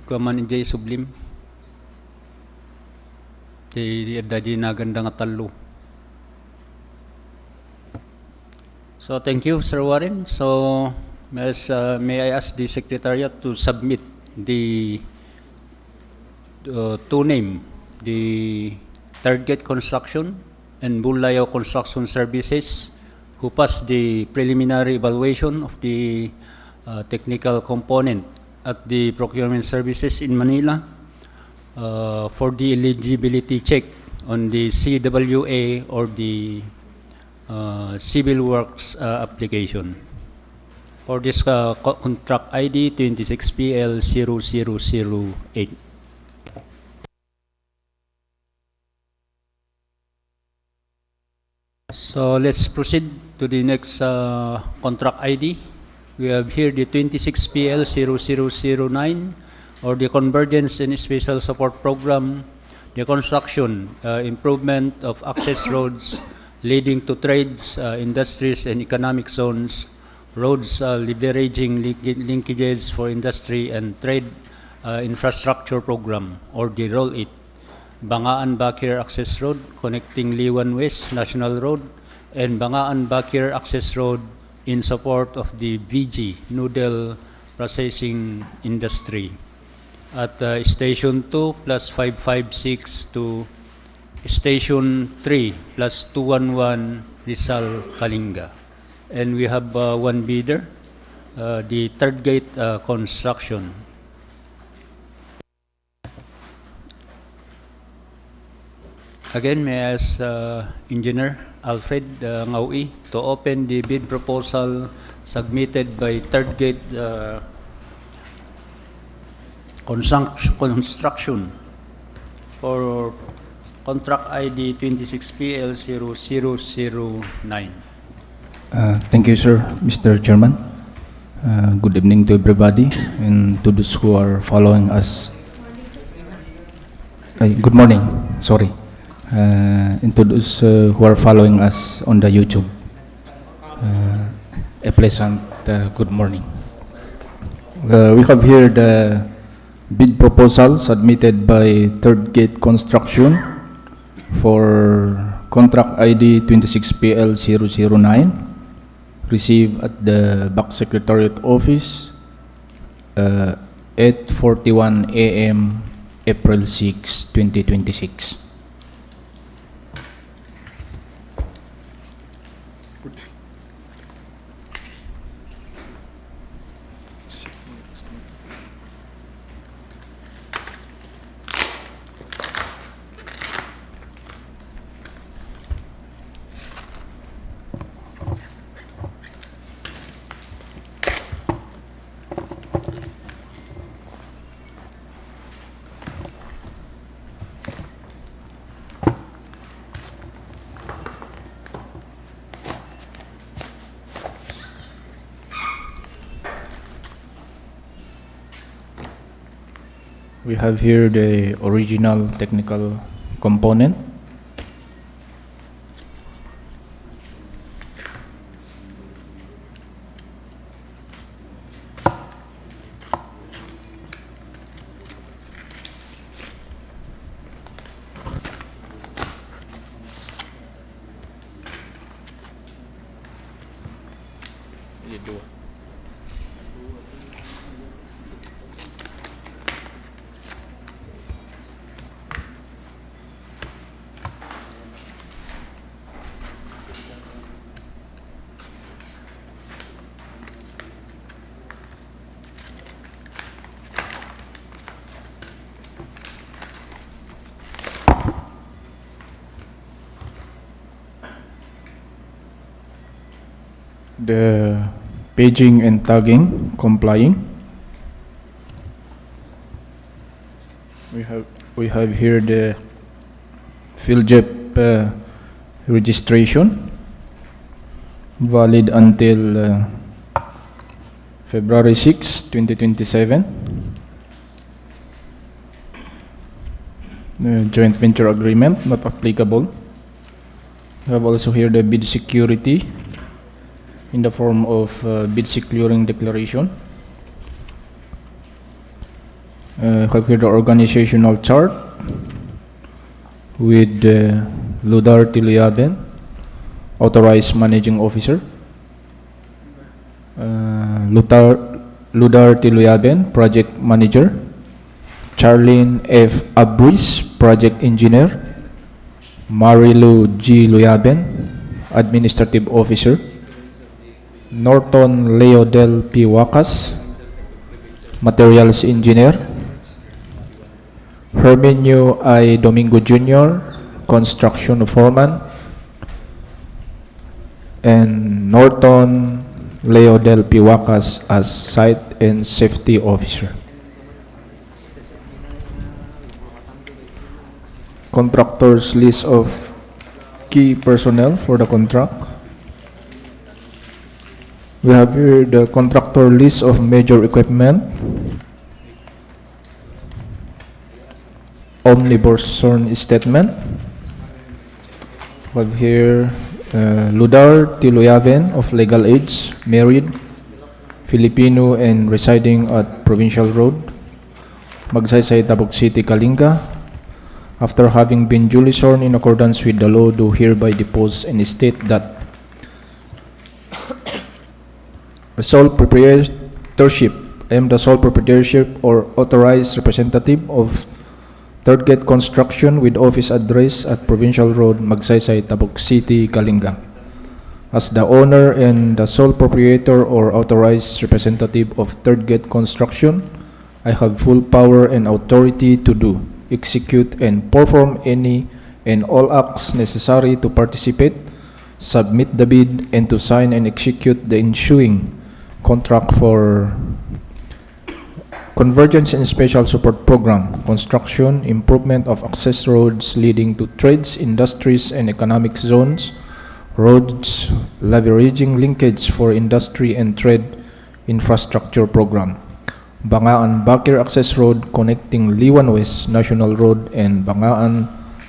kaman injay sublim. Di daji naganda nga talo. So, thank you, Sir Warren. So, may I ask the Secretariat to submit the two name, the Third Gate Construction and Bulayo Construction Services, who passed the preliminary evaluation of the technical component at the procurement services in Manila for the eligibility check on the CWA or the civil works application. For this contract ID 26PL0008. So let's proceed to the next contract ID. We have here the 26PL0009 or the Convergence and Special Support Program, the construction, improvement of access roads leading to trades, industries, and economic zones, roads leveraging linkages for industry and trade infrastructure program, or the Roll-It. Bangaan Bakir Access Road connecting Liwan West National Road and Bangaan Bakir Access Road in support of the VG noodle processing industry at Station 2 plus 556 to Station 3 plus 211 Rizal Kalinga. And we have one bidder, the Third Gate Construction. Again, may I ask Engineer Alfred Ngawi to open the bid proposal submitted by Third Gate Construction for contract ID 26PL0009. Thank you, sir, Mr. Chairman. Good evening to everybody and to those who are following us. Good morning, sorry. And to those who are following us on the YouTube, a pleasant good morning. We have here the bid proposal submitted by Third Gate Construction for contract ID 26PL009, received at the Back Secretariat Office 8:41 a.m. April 6, 2026. We have here the original technical component. The paging and tagging complying. We have here the PhilJEP registration valid until February 6, 2027. The joint venture agreement not applicable. We have also here the bid security in the form of bid securing declaration. Have here the organizational chart with Ludar Tiliaden, authorized managing officer. Ludar Tiliaden, project manager. Charlene F. Abris, project engineer. Marilu G. Luyaben, administrative officer. Norton Leodel P. Wacas, materials engineer. Herminio I. Domingo Jr., construction foreman. And Norton Leodel P. Wacas as site and safety officer. Contractors list of key personnel for the contract. We have here the contractor list of major equipment. Omnibus sworn statement. We have here Ludar Tiluyaven of legal age, married, Filipino and residing at Provincial Road, Magsaysay, Tabuk City, Kalinga. After having been duly sworn in accordance with the law, do hereby depose and state that the sole proprietorship, I am the sole proprietorship or authorized representative of Third Gate Construction with office address at Provincial Road, Magsaysay, Tabuk City, Kalinga. As the owner and the sole proprietor or authorized representative of Third Gate Construction, I have full power and authority to do, execute, and perform any and all acts necessary to participate, submit the bid, and to sign and execute the ensuing contract for Convergence and Special Support Program, construction, improvement of access roads leading to trades, industries, and economic zones, roads, leveraging linkage for industry and trade infrastructure program, Bangaan Bakir Access Road connecting Liwan West National Road and Bangaan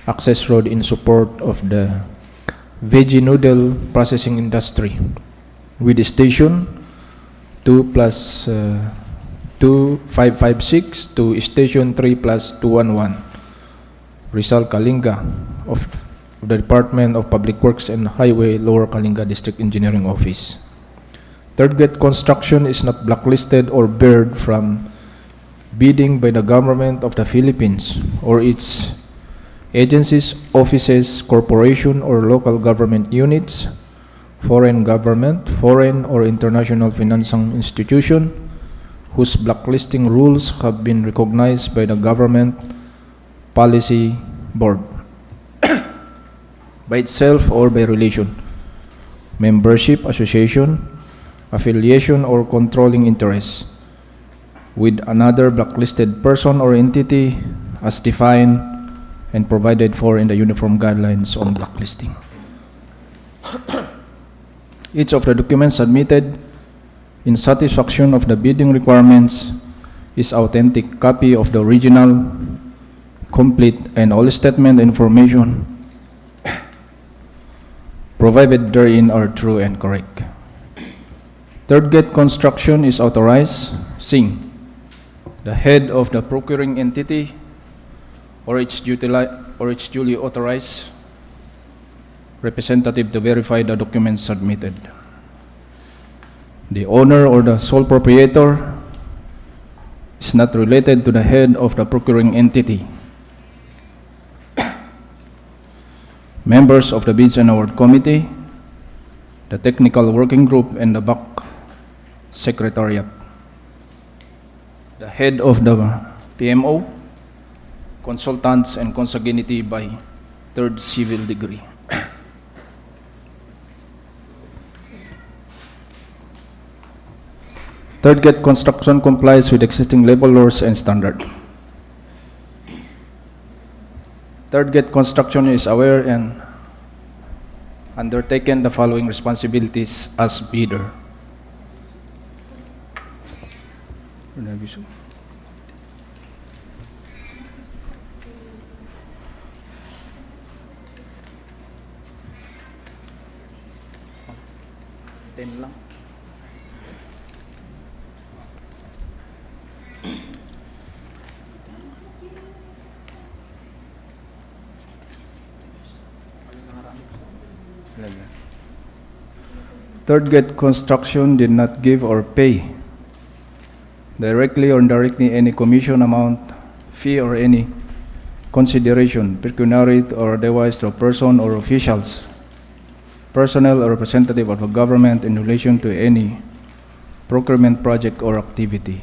Access Road in support of the veggie noodle processing industry, with the station 2+2556 to station 3+211, Rizal, Kalinga, of the Department of Public Works and Highway, Lower Kalinga District Engineering Office. Third Gate Construction is not blacklisted or barred from bidding by the government of the Philippines or its agencies, offices, corporation, or local government units, foreign government, foreign or international financing institution, whose blacklisting rules have been recognized by the Government Policy Board by itself or by relation, membership, association, affiliation, or controlling interest with another blacklisted person or entity as defined and provided for in the Uniform Guidelines on Blacklisting. Each of the documents submitted in satisfaction of the bidding requirements is authentic copy of the original, complete, and all statement information provided therein are true and correct. Third gate construction is authorized, the head of the procuring entity or its duly authorized representative to verify the documents submitted. The owner or the sole proprietor is not related to the head of the procuring entity. Members of the Bids and Award Committee, the Technical Working Group, and the back Secretariat. The head of the PMO, consultants and consanguinity by third civil degree. Third gate construction complies with existing labor laws and standard. Third gate construction is aware and undertaken the following responsibilities as bidder. Third gate construction did not give or pay directly or indirectly any commission amount, fee, or any consideration, pecuniary or otherwise, to a person or officials, personnel or representative of the government in relation to any procurement project or activity.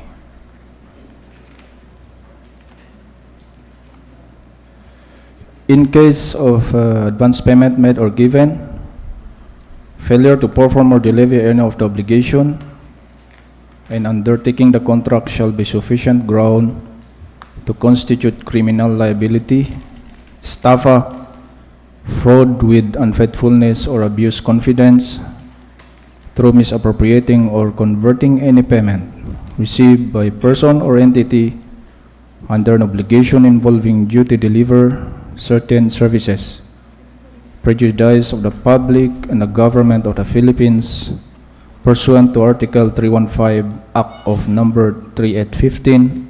In case of advance payment made or given, failure to perform or deliver any of the obligation, and undertaking the contract shall be sufficient ground to constitute criminal liability, estafa, fraud with unfaithfulness or abuse confidence through misappropriating or converting any payment received by person or entity under an obligation involving duty to deliver certain services, prejudice of the public and the government of the Philippines pursuant to Article 315 Act of Number 3815,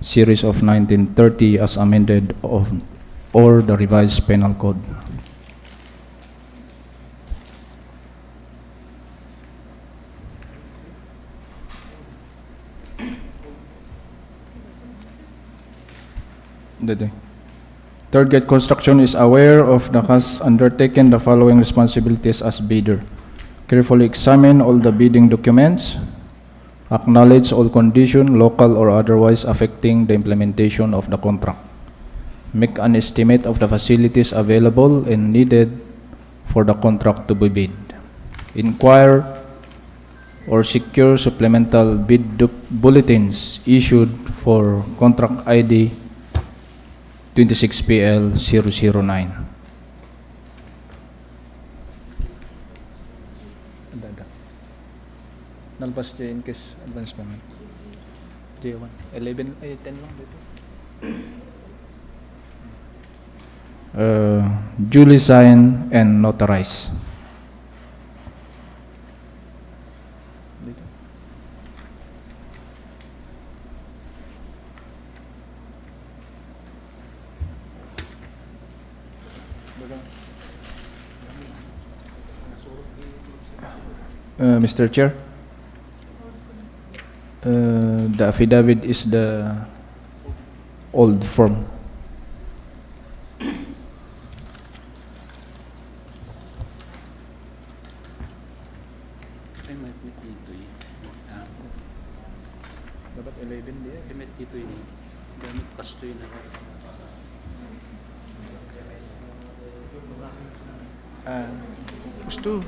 Series of 1930 as amended or the revised penal code. Third gate construction is aware of the has undertaken the following responsibilities as bidder. Carefully examine all the bidding documents, acknowledge all conditions, local or otherwise, affecting the implementation of the contract. Make an estimate of the facilities available and needed for the contract to be bid. Inquire or secure supplemental bid bulletins issued for contract ID 26PL009. Nalpas dyan in case advance payment. J1. 11, 10 lang dito. Duly signed and notarized. Dito. Mr. Chair, the affidavit is the old form. Dapat 11 dia. Gamit dito yun. Gamit pasto yun. Gusto.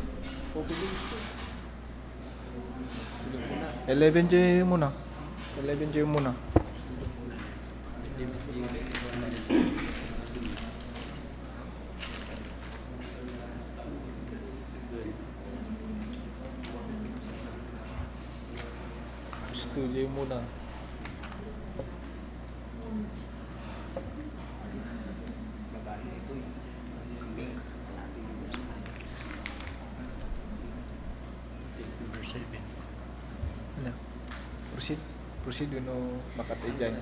11J muna. 11J muna. Studio muna. proceed with no Makati dyan.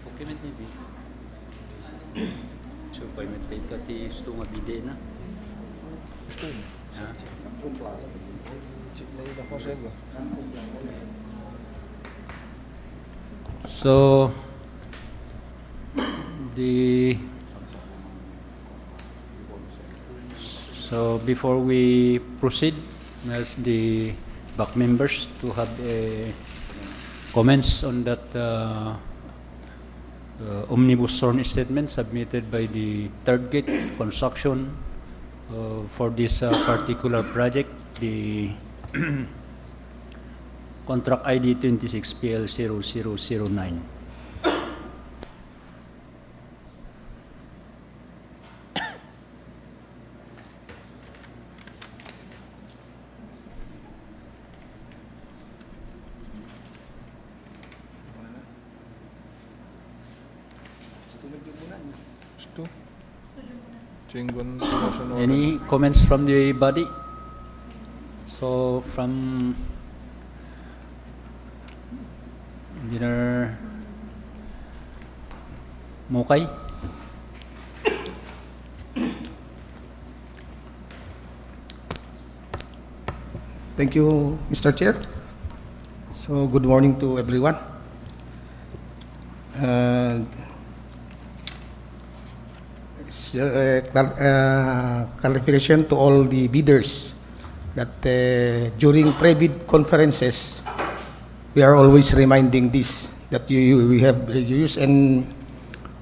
Procurement maybe. So, pa'y magpahit ka ti gusto nga bide na. Ah. So, before we proceed, as the back members to have comments on that omnibus sworn statement submitted by the Third Gate Construction for this particular project, the contract ID 26PL0009. Any comments from the body? So from Engineer Mokay. Thank you, Mr. Chair. So good morning to everyone. Clarification to all the bidders that during pre-bid conferences, we are always reminding this, that we have used, and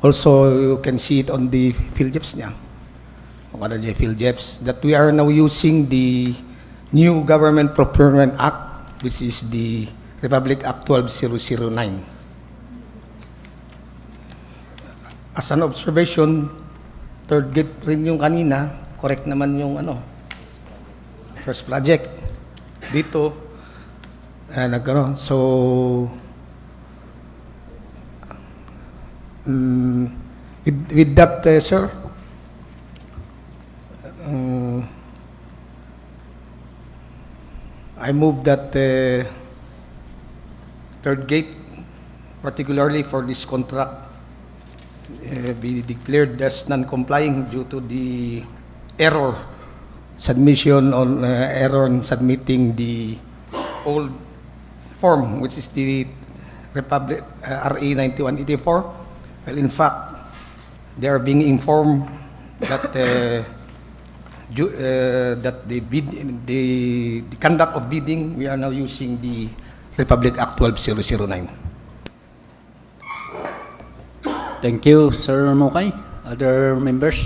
also you can see it on the field jobs niya. What are the field jobs? That we are now using the new Government Procurement Act, which is the Republic Act 12009. As an observation, Third Gate rin yung kanina, correct naman yung first project. Dito, nagkaroon. So, with that, sir, I move that Third Gate, particularly for this contract, be declared as non-complying due to the error submission on error in submitting the old form, which is the Republic RA 9184. Well, in fact, they are being informed that that the conduct of bidding, we are now using the Republic Act 12009. Thank you, Sir Mokay. Other members?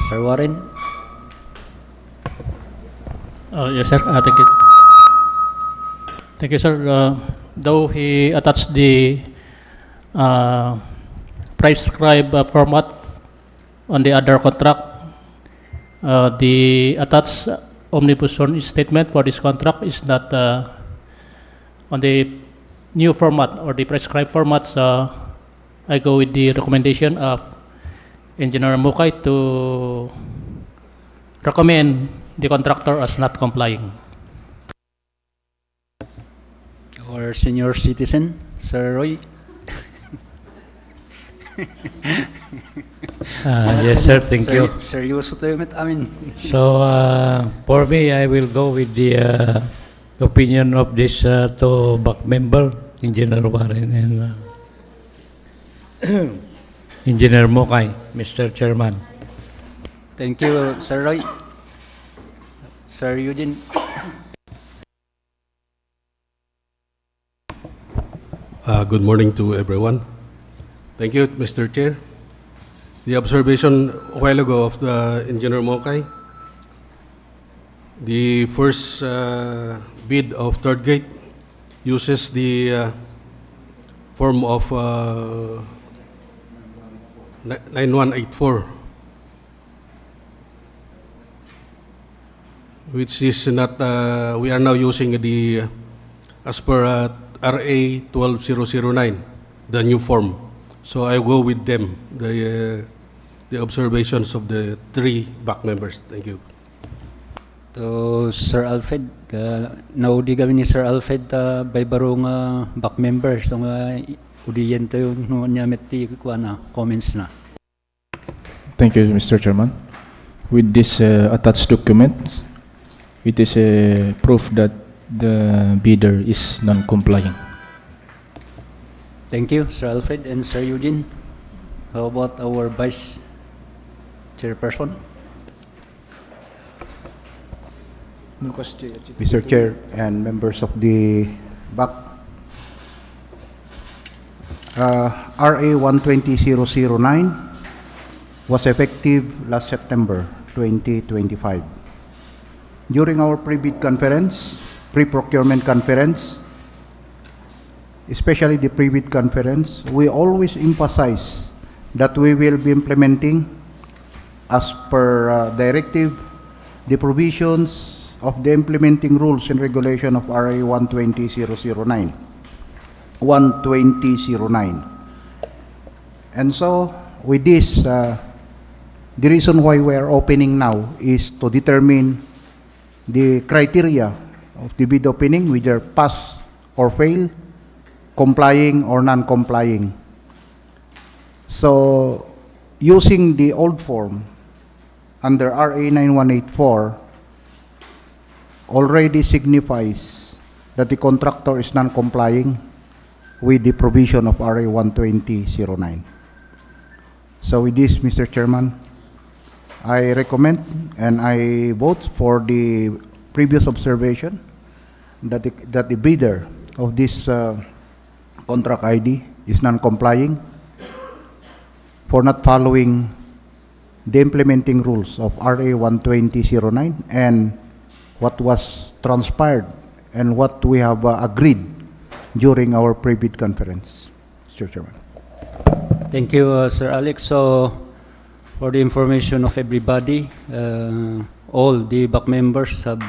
Sir Warren? Yes, sir. Thank you. Thank you, sir. Though he attached the prescribed format on the other contract, the attached omnibus sworn statement for this contract is not on the new format or the prescribed formats. I go with the recommendation of Engineer Mukay to recommend the contractor as not complying. Our senior citizen, Sir Roy? Yes, sir. Thank you. Seryoso tayo met amin. So, for me, I will go with the opinion of this two back member, Engineer Warren and Engineer Mokay, Mr. Chairman. Thank you, Sir Roy. Sir Eugene? Good morning to everyone. Thank you, Mr. Chair. The observation a while ago of the Engineer Mokay, the first bid of Third Gate uses the form of 9184, which is not, we are now using the, as per RA 12009, the new form. So I go with them, the the observations of the three back members. Thank you. To Sir Alfred, naudi kami ni Sir Alfred by barong back members. So udiyan tayo niya meti kuana comments na. Thank you, Mr. Chairman. With this attached document, it is a proof that the bidder is non-complying. Thank you, Sir Alfred and Sir Eugene. How about our Vice Chairperson? Mr. Chair and members of the BAC, RA 120-009 was effective last September 2025. During our pre-bid conference, pre-procurement conference, especially the pre-bid conference, we always emphasize that we will be implementing, as per directive, the provisions of the implementing rules and regulation of RA 120-009. And so, with this, the reason why we are opening now is to determine the criteria of the bid opening, whether pass or fail, complying or non-complying. So, using the old form under RA 9184 already signifies that the contractor is non-complying with the provision of RA 120-09. So with this, Mr. Chairman, I recommend and I vote for the previous observation that the bidder of this contract ID is non-complying for not following the implementing rules of RA 120-09 and what was transpired and what we have agreed during our pre-bid conference. Mr. Chairman. Thank you, Sir Alex. So, for the information of everybody, all the back members have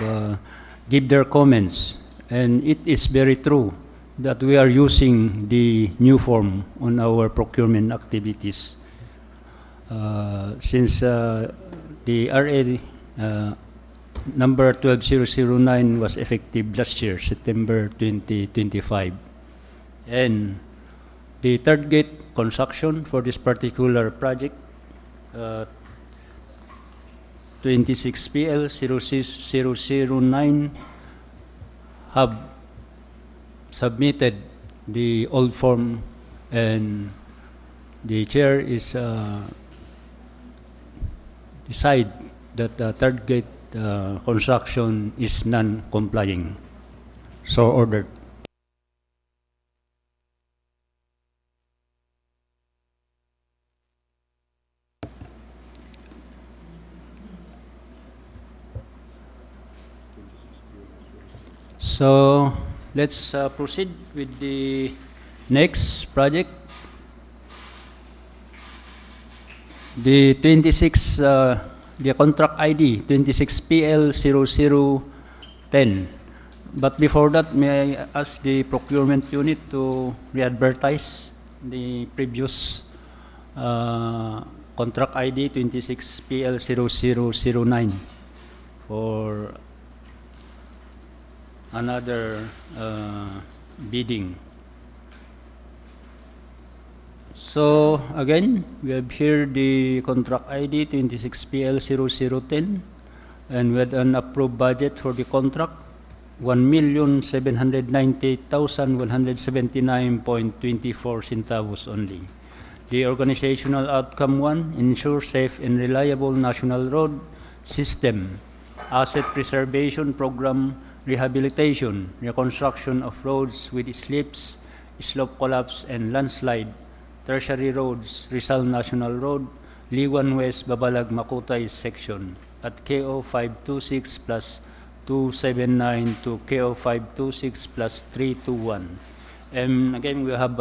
give their comments, and it is very true that we are using the new form on our procurement activities. Since the RA number 12009 was effective last year, September 2025. And the third gate construction for this particular project, 26PL 00009, have submitted the old form, and the chair is decide that the third gate construction is non-complying. So ordered. So let's proceed with the next project. The 26, the contract ID 26PL 0010. But before that, may I ask the procurement unit to re-advertise the previous contract ID 26PL 0009 for another bidding. So again, we have here the contract ID 26PL 0010, and we had an approved budget for the contract 1,798,179.24 centavos only. The organizational outcome 1, ensure safe and reliable national road system, asset preservation program, rehabilitation, reconstruction of roads with slips, slope collapse, and landslide, tertiary roads, Rizal National Road, Liwan West, Babalag, Makutay section at KO 526 plus 279 to KO 526 plus 321. And again, we have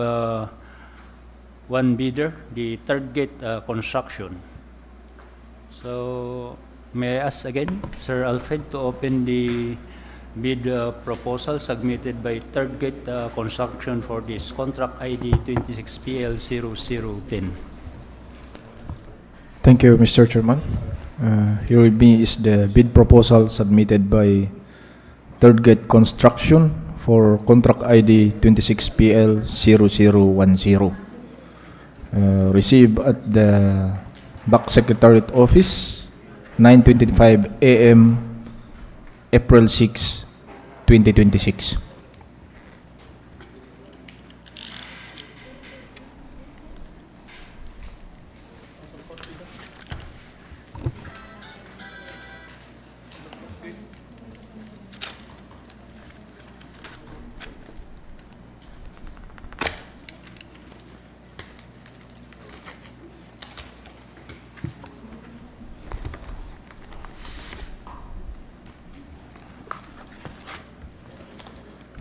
one bidder, the third gate construction. So may I ask again, Sir Alfred, to open the bid proposal submitted by third gate construction for this contract ID 26PL 0010. Thank you, Mr. Chairman. Here with me is the bid proposal submitted by Third Gate Construction for contract ID 26PL0010. Received at the Back Secretariat Office, 9:25 a.m., April 6, 2026.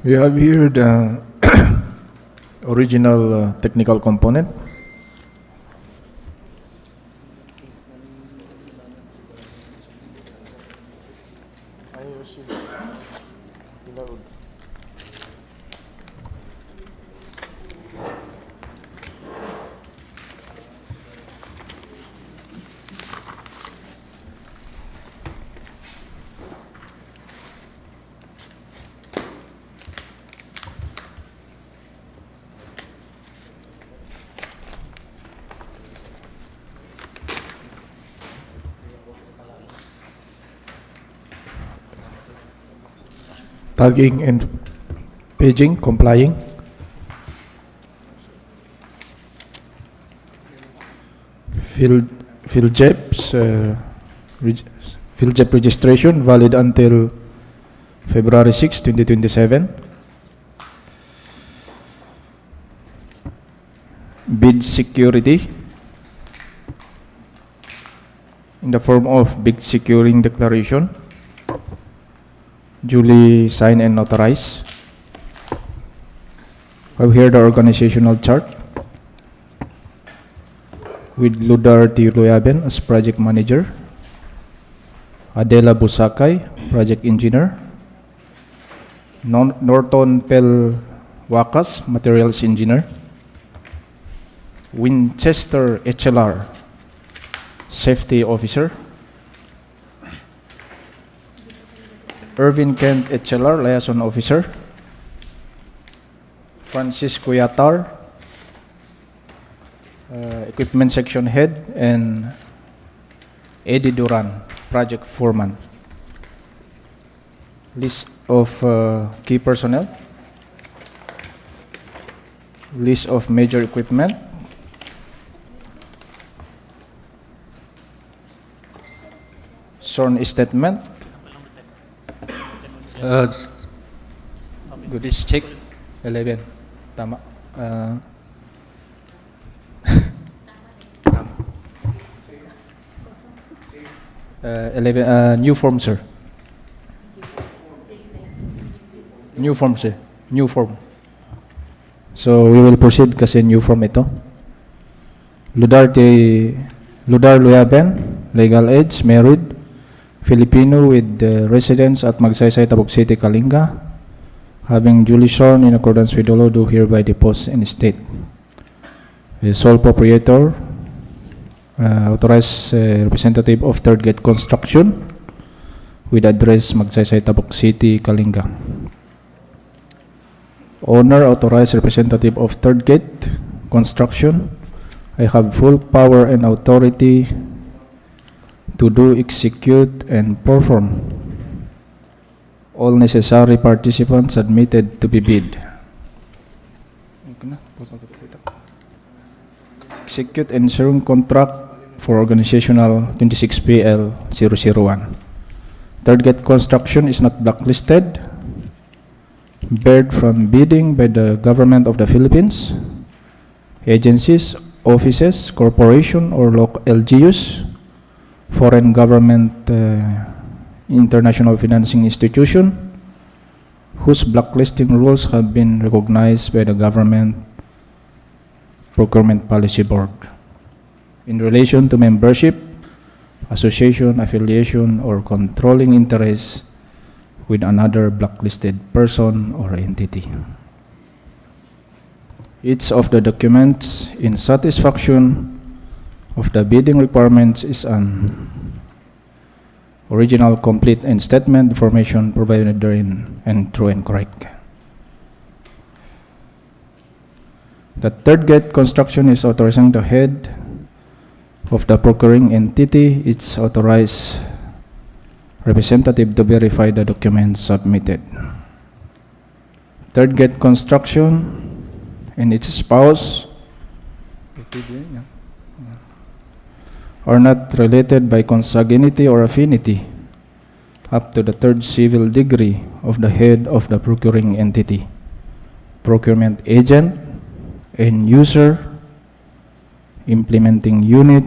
We have here the original technical component. Tagging and paging complying. Field JEPs, Field JEP registration valid until February 6, 2027. Bid security in the form of bid securing declaration, duly signed and notarized. I have here the organizational chart with Ludar T. Luyaben as project manager, Adela Busakay, project engineer, Norton Pel Wakas, materials engineer, Winchester HLR, safety officer, Irvin Kent HLR, liaison officer, Francisco Yatar, equipment section head, and Eddie Duran, project foreman. List of key personnel, list of major equipment, sworn statement. Good, is check. 11. Tama. 11. New form, sir. New form, sir. New form. So we will proceed kasi new form ito. Ludar Luyaben, legal age, married, Filipino with residence at Magsaysay, Tabuk City, Kalinga, having duly sworn in accordance with the law, do hereby depose and state. The sole proprietor, authorized representative of Third Gate Construction with address Magsaysay, Tabuk City, Kalinga. Owner, authorized representative of Third Gate Construction. I have full power and authority to do, execute, and perform all necessary participants admitted to be bid. Execute and ensure contract for organizational 26PL001. Third Gate Construction is not blacklisted, barred from bidding by the government of the Philippines, agencies, offices, corporation, or local LGUs, foreign government, international financing institution, whose blacklisting rules have been recognized by the government Procurement Policy Board in relation to membership, association, affiliation, or controlling interest with another blacklisted person or entity. Each of the documents in satisfaction of the bidding requirements is an original, complete, and statement information provided therein and true and correct. The third gate construction is authorizing the head of the procuring entity, its authorized representative, to verify the documents submitted. Third gate construction and its spouse are not related by consanguinity or affinity up to the third civil degree of the head of the procuring entity, procurement agent, end user, implementing unit,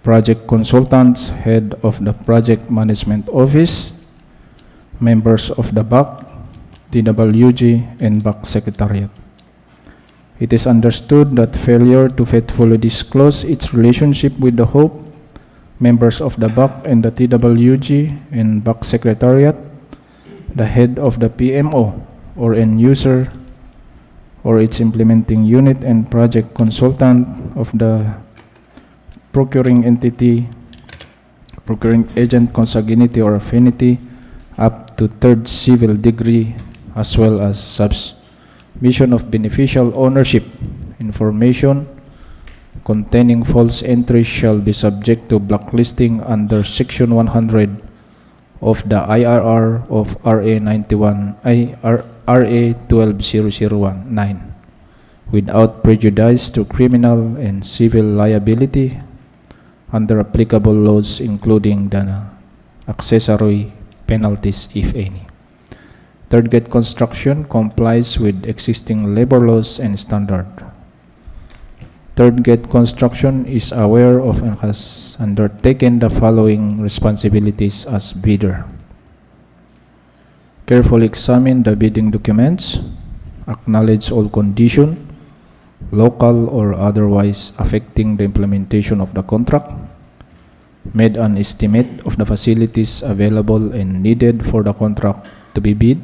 project consultants, head of the project management office, members of the BAC, TWG, and BAC secretariat. It is understood that failure to faithfully disclose its relationship with the HOPE, members of the BAC and the TWG and BAC secretariat, the head of the PMO or end user, or its implementing unit and project consultant of the procuring entity, procuring agent, consanguinity or affinity up to third civil degree, as well as submission of beneficial ownership information containing false entries shall be subject to blacklisting under Section 100 of the IRR of RA 120019 without prejudice to criminal and civil liability under applicable laws, including the accessory penalties, if any. Third gate construction complies with existing labor laws and standard. Third gate construction is aware of and has undertaken the following responsibilities as bidder: carefully examine the bidding documents, acknowledge all conditions, local or otherwise, affecting the implementation of the contract, made an estimate of the facilities available and needed for the contract to be bid,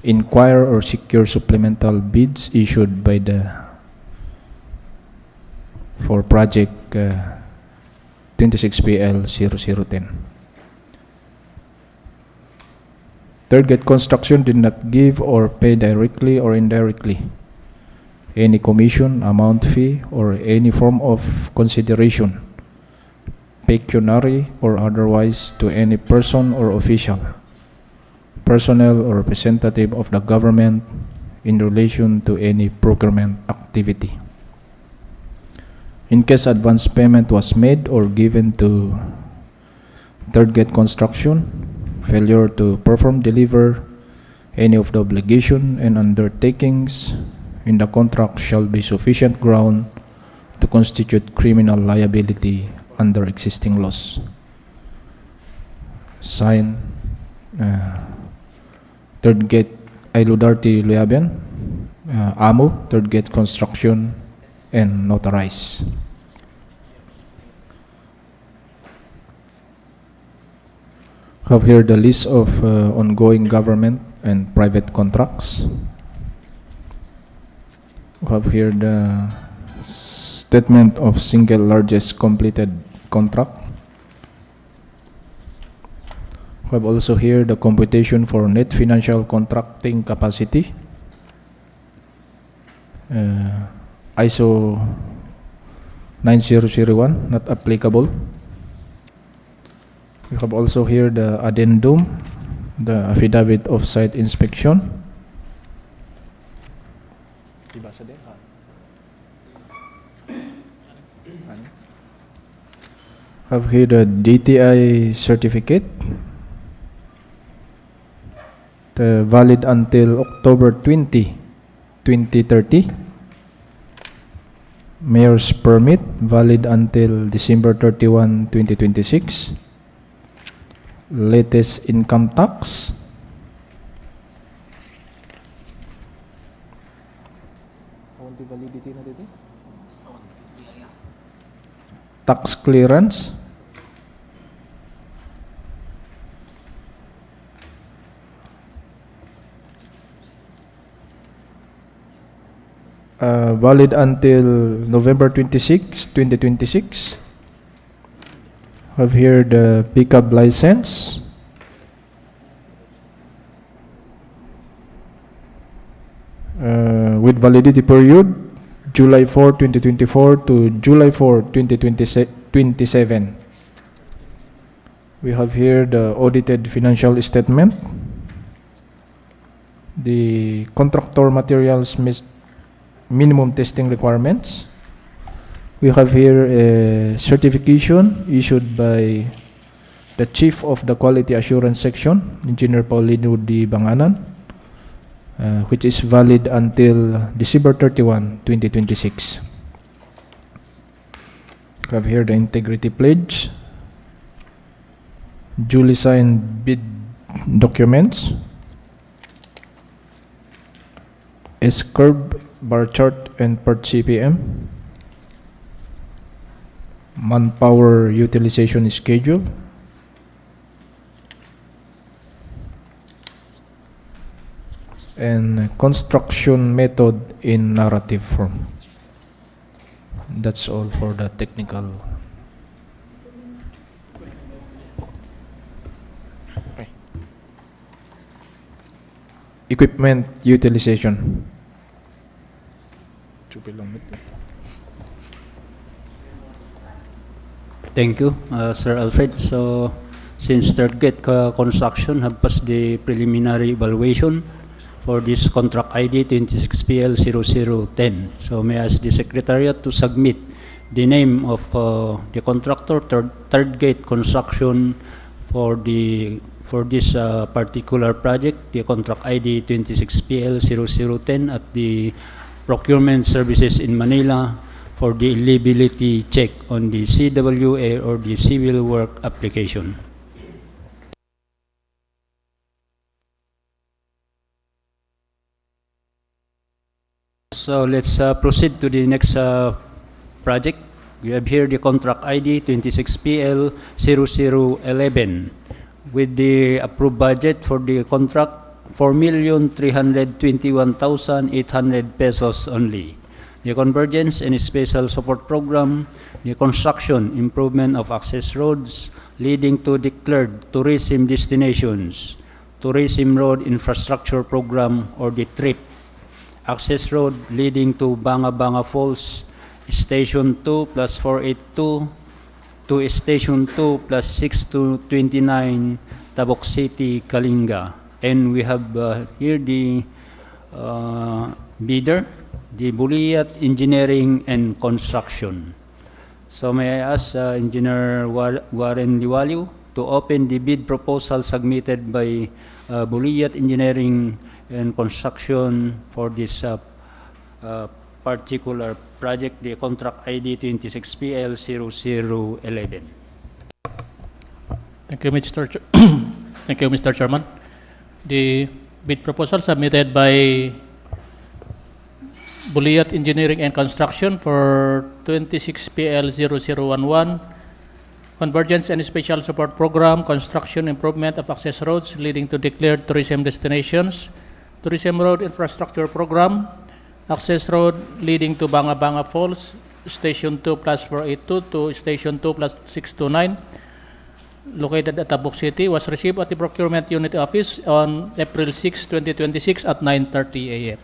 inquire or secure supplemental bids issued by the for project 26PL0010. Third gate construction did not give or pay directly or indirectly any commission, amount, fee, or any form of consideration, pecuniary or otherwise, to any person or official, personnel or representative of the government in relation to any procurement activity. In case advance payment was made or given to third gate construction, failure to perform, deliver any of the obligation and undertakings in the contract shall be sufficient ground to constitute criminal liability under existing laws. Signed, Third Gate Ailudarti Luyaben, AMU, Third Gate Construction, and notarized. Have here the list of ongoing government and private contracts. We have here the statement of single largest completed contract. We have also here the computation for net financial contracting capacity. ISO 9001, not applicable. We have also here the addendum, the affidavit of site inspection. Have here the DTI certificate, valid until October 20, 2030. Mayor's permit, valid until December 31, 2026. Latest income tax. Tax clearance. valid until November 26, 2026. Have here the pickup license. With validity period July 4, 2024 to July 4, 2027. We have here the audited financial statement, the contractor materials minimum testing requirements. We have here a certification issued by the Chief of the Quality Assurance Section, Engineer Paulino D. Banganan, which is valid until December 31, 2026. We have here the integrity pledge, duly signed bid documents, S-curve, bar chart, and part CPM, manpower utilization schedule, and construction method in narrative form. That's all for the technical. Okay. Equipment utilization. Thank you, Sir Alfred. So, since third gate construction have passed the preliminary evaluation for this contract ID 26PL0010, so may I ask the Secretariat to submit the name of the contractor, third gate construction, for this particular project, the contract ID 26PL0010 at the Procurement Services in Manila for the eligibility check on the CWA or the civil work application. So let's proceed to the next project. We have here the contract ID 26PL0011 with the approved budget for the contract 4,321,800 pesos only. The Convergence and Special Support Program, the construction improvement of access roads leading to declared tourism destinations, Tourism Road Infrastructure Program or the TRIP, access road leading to Banga Banga Falls, Station 2 plus 482 to Station 2 plus 6229, Tabok City, Kalinga. And we have here the bidder, the Buliyat Engineering and Construction. So may I ask Engineer Warren Liwaliw to open the bid proposal submitted by Buliyat Engineering and Construction for this particular project, the contract ID 26PL0011. Thank you, Mr. Thank you, Mr. Chairman. The bid proposal submitted by Buliyat Engineering and Construction for 26PL0011, Convergence and Special Support Program, Construction Improvement of Access Roads leading to declared tourism destinations, Tourism Road Infrastructure Program, Access Road leading to Banga Banga Falls, Station 2 plus 482 to Station 2 plus 629, located at Tabuk City, was received at the Procurement Unit Office on April 6, 2026 at 9:30 a.m.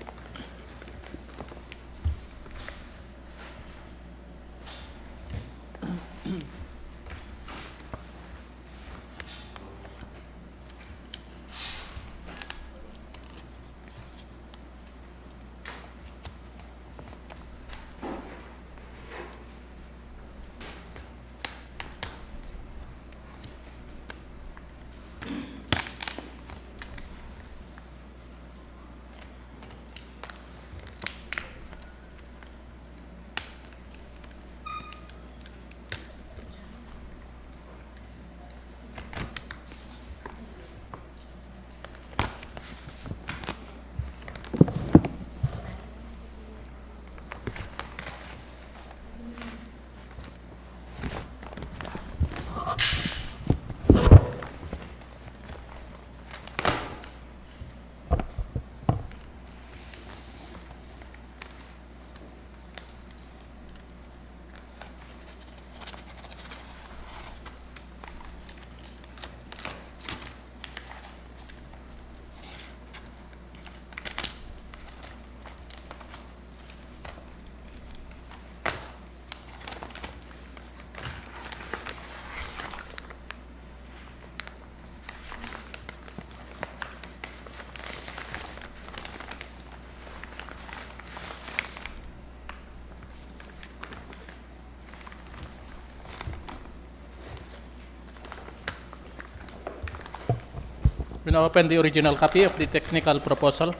We now open the original copy of the technical proposal.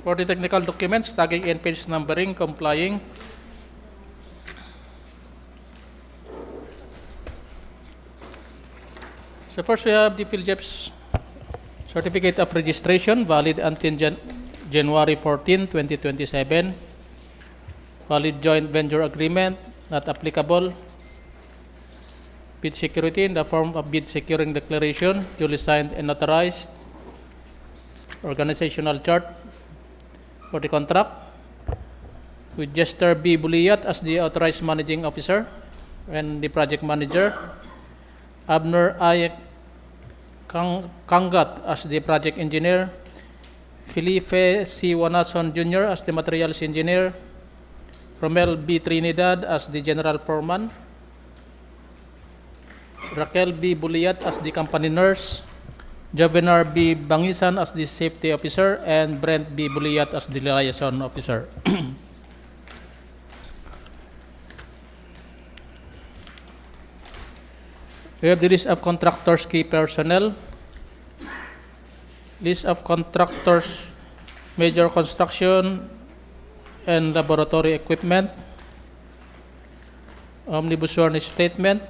For the technical documents, tagging and page numbering, complying. So first we have the PhilJEP's Certificate of Registration, valid until January 14, 2027. Valid joint venture agreement, not applicable. Bid security in the form of bid securing declaration, duly signed and notarized. Organizational chart for the contract, with Jester B. Buliyat as the authorized managing officer and the project manager. Abner I. Kangat as the project engineer. Felipe C. Wanason Jr. as the materials engineer. Romel B. Trinidad as the general foreman. Raquel B. Buliyat as the company nurse. Jovenar B. Bangisan as the safety officer, and Brent B. Buliyat as the liaison officer. We have the list of contractors' key personnel. List of contractors, major construction and laboratory equipment. Omnibus sworn statement.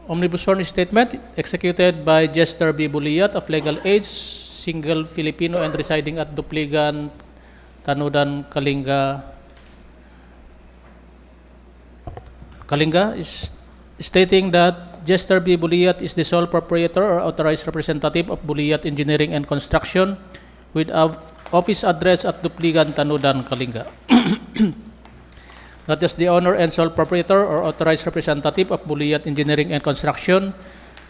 Omnibus sworn statement executed by Jester B. Buliyat of legal age, single Filipino and residing at Dupligan, Tanudan, Kalinga is stating that Jester B. Buliyat is the sole proprietor or authorized representative of Buliyat Engineering and Construction with an office address at Dupligan, Tanudan, Kalinga. That is the owner and sole proprietor or authorized representative of Buliyat Engineering and Construction.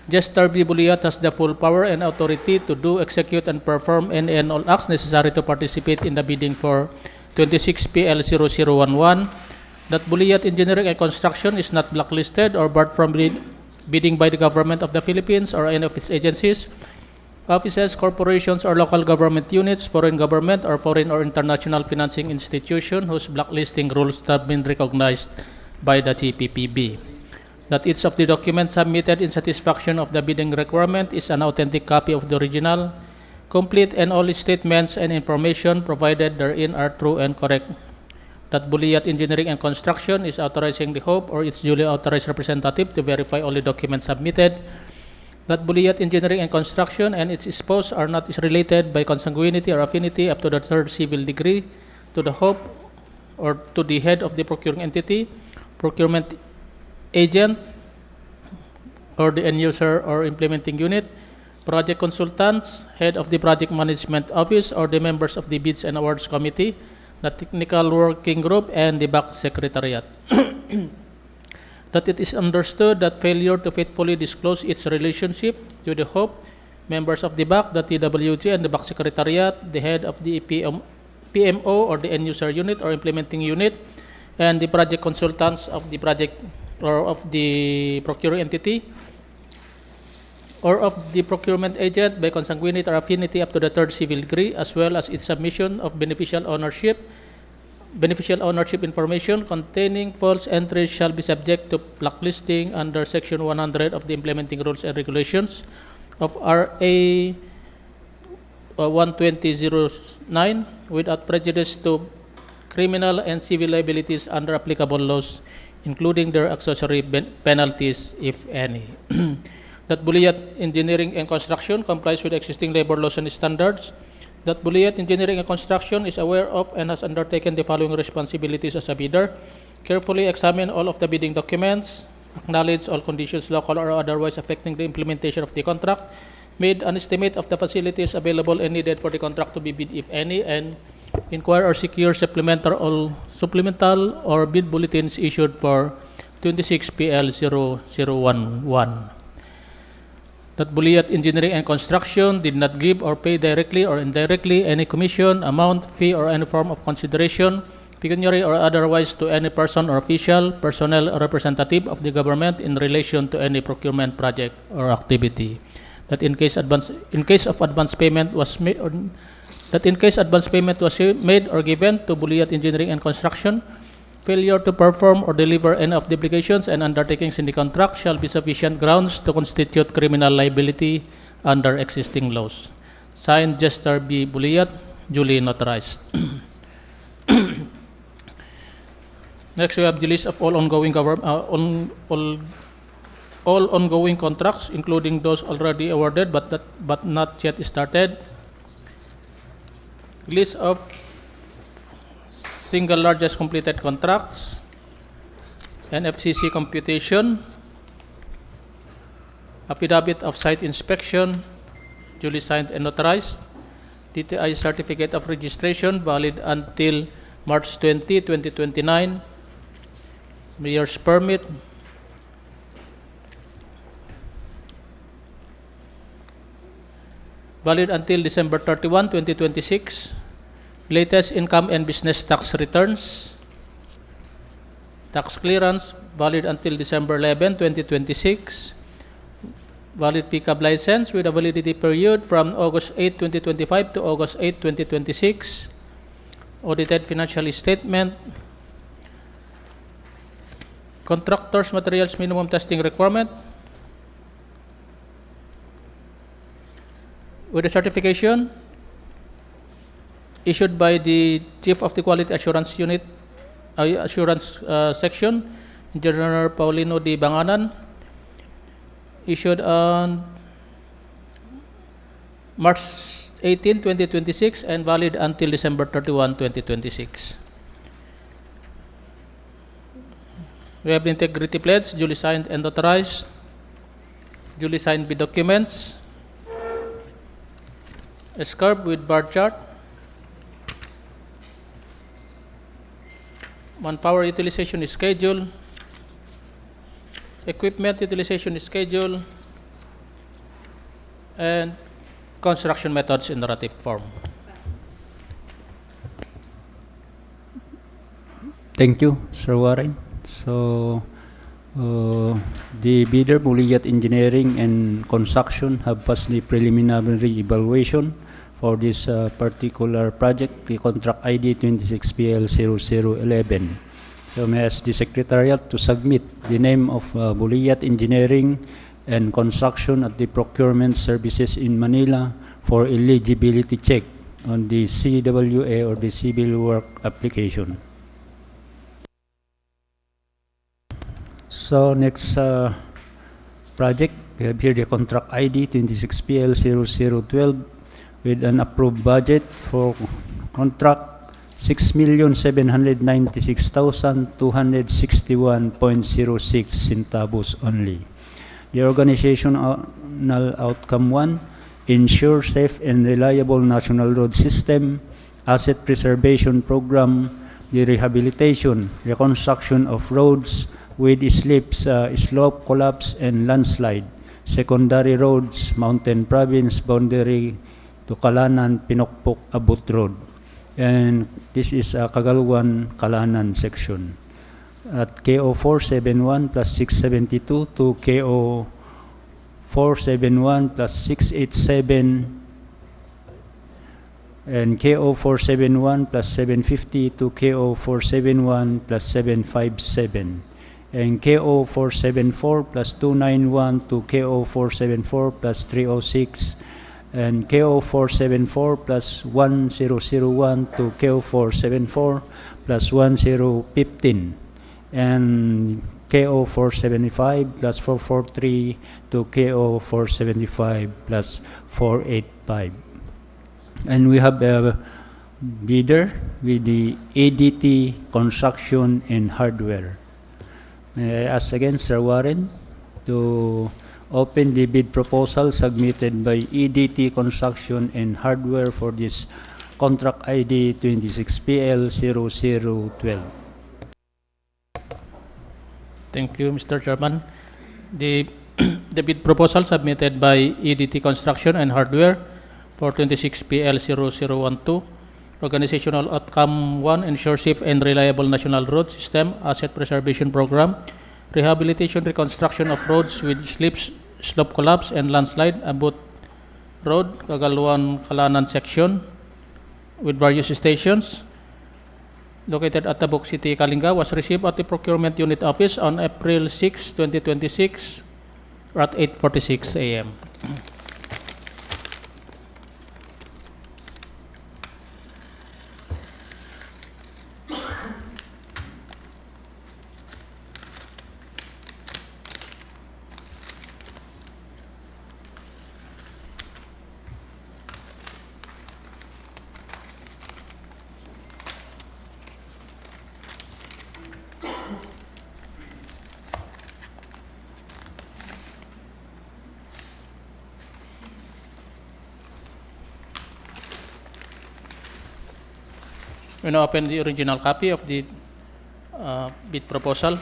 Jester B. Buliyat has the full power and authority to do, execute, and perform any and all acts necessary to participate in the bidding for 26 PL 0011. That Buliyat Engineering and Construction is not blacklisted or barred from bidding by the government of the Philippines or any of its agencies, offices, corporations, or local government units, foreign government, or foreign or international financing institution whose blacklisting rules have been recognized by the TPPB. That each of the documents submitted in satisfaction of the bidding requirement is an authentic copy of the original, complete, and all statements and information provided therein are true and correct. That Buliyat Engineering and Construction is authorizing the Hope or its duly authorized representative to verify all the documents submitted. That Buliyat Engineering and Construction and its spouse are not related by consanguinity or affinity up to the third civil degree to the Hope or to the head of the procuring entity, procurement agent, or the end user or implementing unit, project consultants, head of the project management office, or the members of the bids and awards committee, the technical working group, and the back secretariat. That it is understood that failure to faithfully disclose its relationship to the Hope, members of the BAC, the TWG, and the BAC Secretariat, the head of the PMO or the end user unit or implementing unit, and the project consultants of the project or of the procuring entity, or of the procurement agent by consanguinity or affinity up to the third civil degree, as well as its submission of beneficial ownership information containing false entries shall be subject to blacklisting under Section 100 of the Implementing Rules and Regulations of RA 12009 without prejudice to criminal and civil liabilities under applicable laws, including their accessory penalties, if any. That Buliyat Engineering and Construction complies with existing labor laws and standards. That Buliyat Engineering and Construction is aware of and has undertaken the following responsibilities as a bidder: carefully examine all of the bidding documents, acknowledge all conditions local or otherwise affecting the implementation of the contract, made an estimate of the facilities available and needed for the contract to be bid, if any, and inquire or secure supplemental or bid bulletins issued for 26 PL 0011. That Buliyat Engineering and Construction did not give or pay directly or indirectly any commission, amount, fee, or any form of consideration pecuniary or otherwise, to any person or official, personnel, or representative of the government in relation to any procurement project or activity. That in case advance payment was made or given to Buliyat Engineering and Construction, failure to perform or deliver any of the obligations and undertakings in the contract shall be sufficient grounds to constitute criminal liability under existing laws. Signed, Jester B. Buliyat, duly notarized. Next, we have the list of all ongoing all ongoing contracts, including those already awarded but not yet started. List of single largest completed contracts, NFCC computation, affidavit of site inspection, duly signed and notarized, DTI certificate of registration valid until March 20, 2029, mayor's permit, valid until December 31, 2026, latest income and business tax returns, tax clearance valid until December 11, 2026, valid pickup license with a validity period from August 8, 2025 to August 8, 2026, audited financial statement, contractors materials minimum testing requirement, with a certification issued by the Chief of the Quality Assurance Unit, Section, Engineer Paulino D. Banganan, issued on March 18, 2026 and valid until December 31, 2026. We have the integrity pledge, duly signed and notarized, duly signed with documents, SCARB with bar chart, manpower utilization schedule, equipment utilization schedule, and construction methods in narrative form. Thank you, Sir Warren. So, the bidder, Buliyat Engineering and Construction, have passed the preliminary evaluation for this particular project, the contract ID 26PL0011. So, may I ask the Secretariat to submit the name of Buliyat Engineering and Construction at the Procurement Services in Manila for eligibility check on the CWA or the civil work application. So next project, we have here the contract ID 26PL0012 with an approved budget for contract 6,796,261.06 centavos only. The organizational outcome 1, ensure safe and reliable national road system, asset preservation program, the rehabilitation, reconstruction of roads with slips, slope collapse and landslide, secondary roads, mountain province boundary to Kalanan, Pinokpok, Abut Road. And this is Kagalwan, Kalanan section. At KO 471 plus 672 to KO 471 plus 687 and KO 471 plus 750 to KO 471 plus 757 and KO 474 plus 291 to KO 474 plus 306 and KO 474 plus 1001 to KO 474 plus 1015 and KO 475 plus 443 to KO 475 plus 485. And we have a bidder with the ADT Construction and Hardware. May I ask again, Sir Warren, to open the bid proposal submitted by ADT Construction and Hardware for this contract ID 26PL0012. Thank you, Mr. Chairman. The bid proposal submitted by ADT Construction and Hardware for 26PL0012 Organizational Outcome 1, ensure safe and reliable national road system, asset preservation program, rehabilitation, reconstruction of roads with slips, slope collapse, and landslide, Abot Road, Kagaluan, Kalanan section, with various stations, located at Tabuk City, Kalinga, was received at the Procurement Unit Office on April 6, 2026, at 8:46 a.m. We now open the original copy of the bid proposal.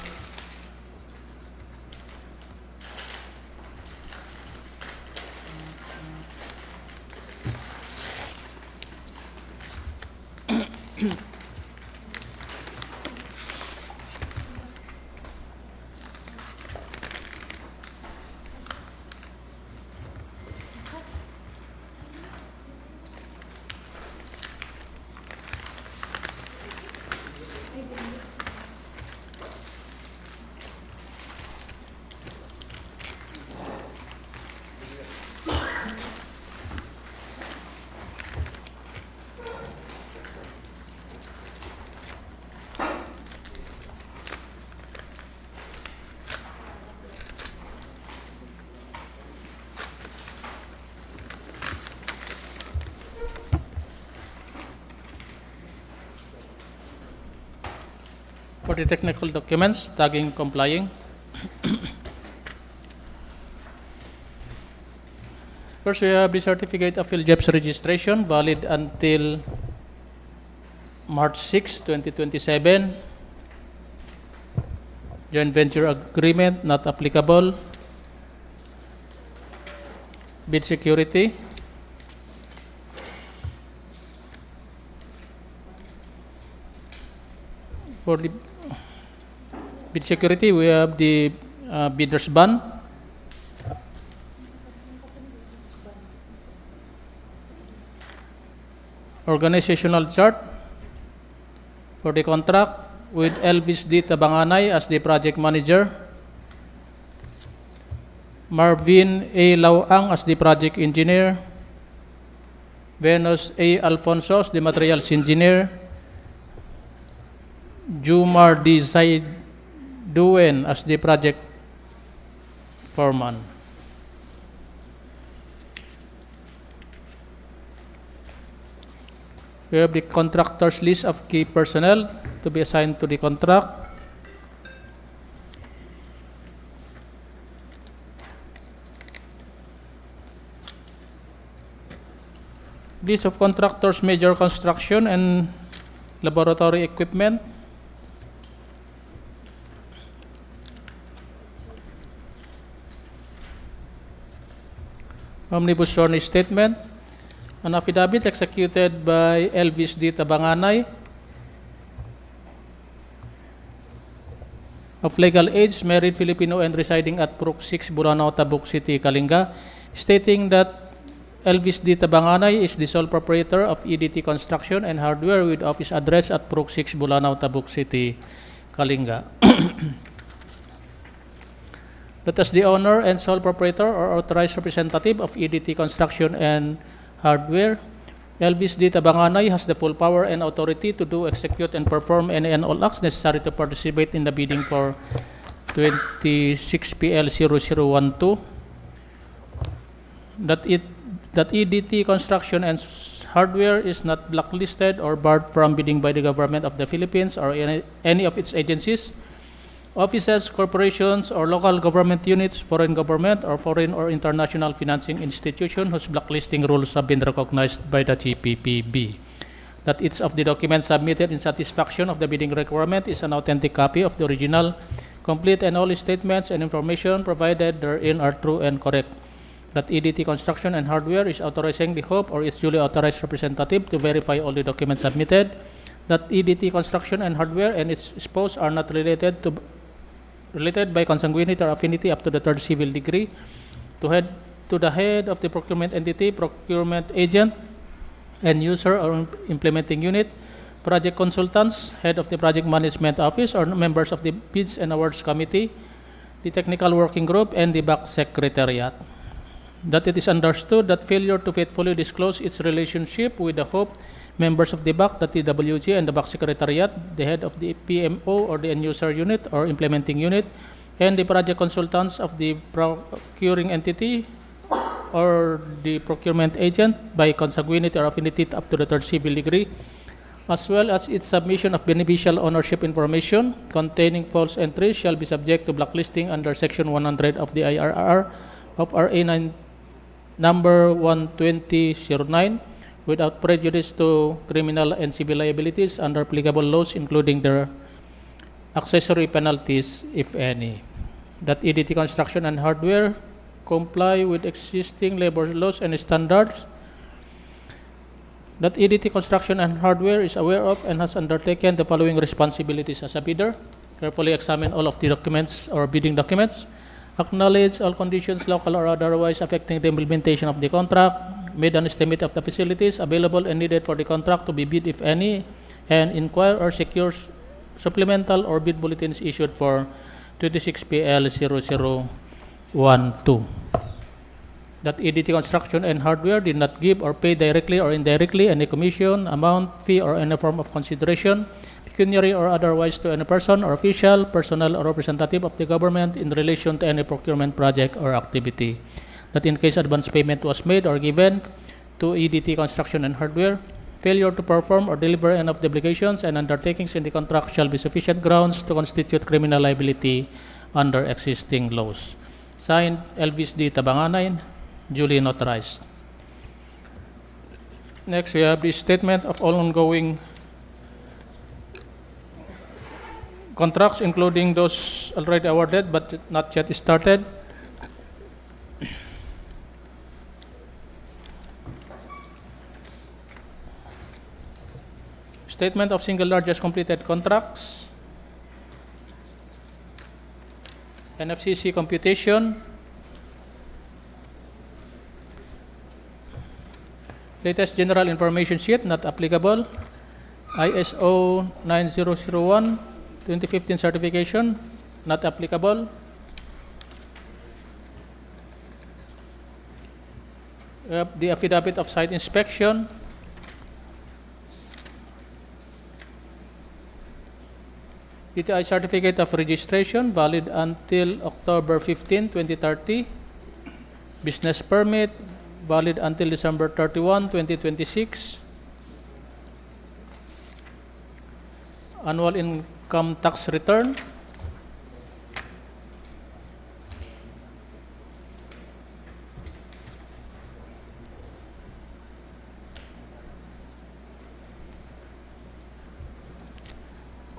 For the technical documents, tagging complying. First, we have the certificate of PhilJEP's registration, valid until March 6, 2027. Joint venture agreement, not applicable. Bid security. For the bid security, we have the bidder's bond. Organizational chart for the contract with Elvis D. Tabanganay as the project manager, Marvin A. Lauang as the project engineer, Venus A. Alfonso as the materials engineer, Jumar D. Zaiduen as the project foreman. We have the contractor's list of key personnel to be assigned to the contract. List of contractors' major construction and laboratory equipment. Omnibus sworn statement. An affidavit executed by Elvis D. Tabanganay of legal age, married Filipino and residing at Prok 6, Buranao, Tabuk City, Kalinga, stating that Elvis D. Tabanganay is the sole proprietor of EDT Construction and Hardware with office address at Prok 6, Buranao, Tabuk City, Kalinga. That as the owner and sole proprietor or authorized representative of EDT Construction and Hardware, Elvis D. Tabanganay has the full power and authority to do, execute, and perform any and all acts necessary to participate in the bidding for 26PL0012. That EDT Construction and Hardware is not blacklisted or barred from bidding by the government of the Philippines or any of its agencies, offices, corporations, or local government units, foreign government, or foreign or international financing institution whose blacklisting rules have been recognized by the GPPB. That each of the documents submitted in satisfaction of the bidding requirement is an authentic copy of the original, complete, and all statements and information provided therein are true and correct. That EDT Construction and Hardware is authorizing the HOPE or its duly authorized representative to verify all the documents submitted. That EDT Construction and Hardware and its spouse are not related by consanguinity or affinity up to the third civil degree. To the head of the procurement entity, procurement agent, end user or implementing unit, project consultants, head of the project management office, or members of the bids and awards committee, the technical working group, and the back secretariat. That it is understood that failure to faithfully disclose its relationship with the HOPE, members of the BAC, the TWG, and the BAC Secretariat, the head of the PMO or the end-user unit or implementing unit, and the project consultants of the procuring entity or the procurement agent by consanguinity or affinity up to the third civil degree, as well as its submission of beneficial ownership information containing false entries shall be subject to blacklisting under Section 100 of the IRR of RA 9 number 12009 without prejudice to criminal and civil liabilities under applicable laws, including their accessory penalties, if any. That EDT Construction and Hardware comply with existing labor laws and standards. That EDT Construction and Hardware is aware of and has undertaken the following responsibilities as a bidder: carefully examine all of the documents or bidding documents, acknowledge all conditions, local or otherwise, affecting the implementation of the contract, made an estimate of the facilities available and needed for the contract to be bid, if any, and inquire or secure supplemental or bid bulletins issued for 26PL0012. That EDT Construction and Hardware did not give or pay directly or indirectly any commission, amount, fee, or any form of consideration, pecuniary or otherwise, to any person or official, personnel, or representative of the government in relation to any procurement project or activity. That in case advance payment was made or given to EDT Construction and Hardware, failure to perform or deliver any of the obligations and undertakings in the contract shall be sufficient grounds to constitute criminal liability under existing laws. Signed, Elvis D. Tabanganay, duly notarized. Next, we have the statement of all ongoing contracts, including those already awarded but not yet started. Statement of single largest completed contracts, NFCC computation, latest general information sheet not applicable, ISO 9001 2015 certification not applicable, the affidavit of site inspection, UTI certificate of registration valid until October 15, 2030. Business permit valid until December 31, 2026. Annual income tax return.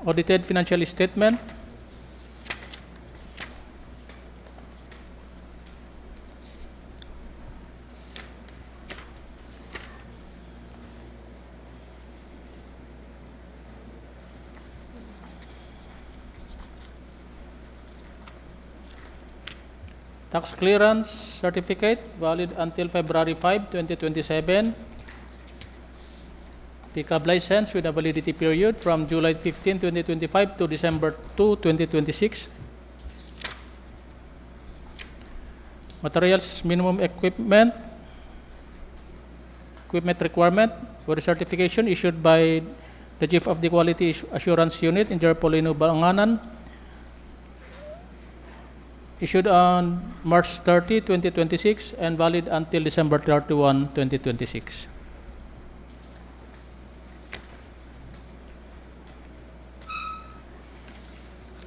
Audited financial statement. Tax clearance certificate valid until February 5, 2027. Pickup license with a validity period from July 15, 2025 to December 2, 2026. Materials minimum equipment requirement for the certification issued by the Chief of the Quality Assurance Unit, Engineer Paulino Banganan, issued on March 30, 2026 and valid until December 31, 2026.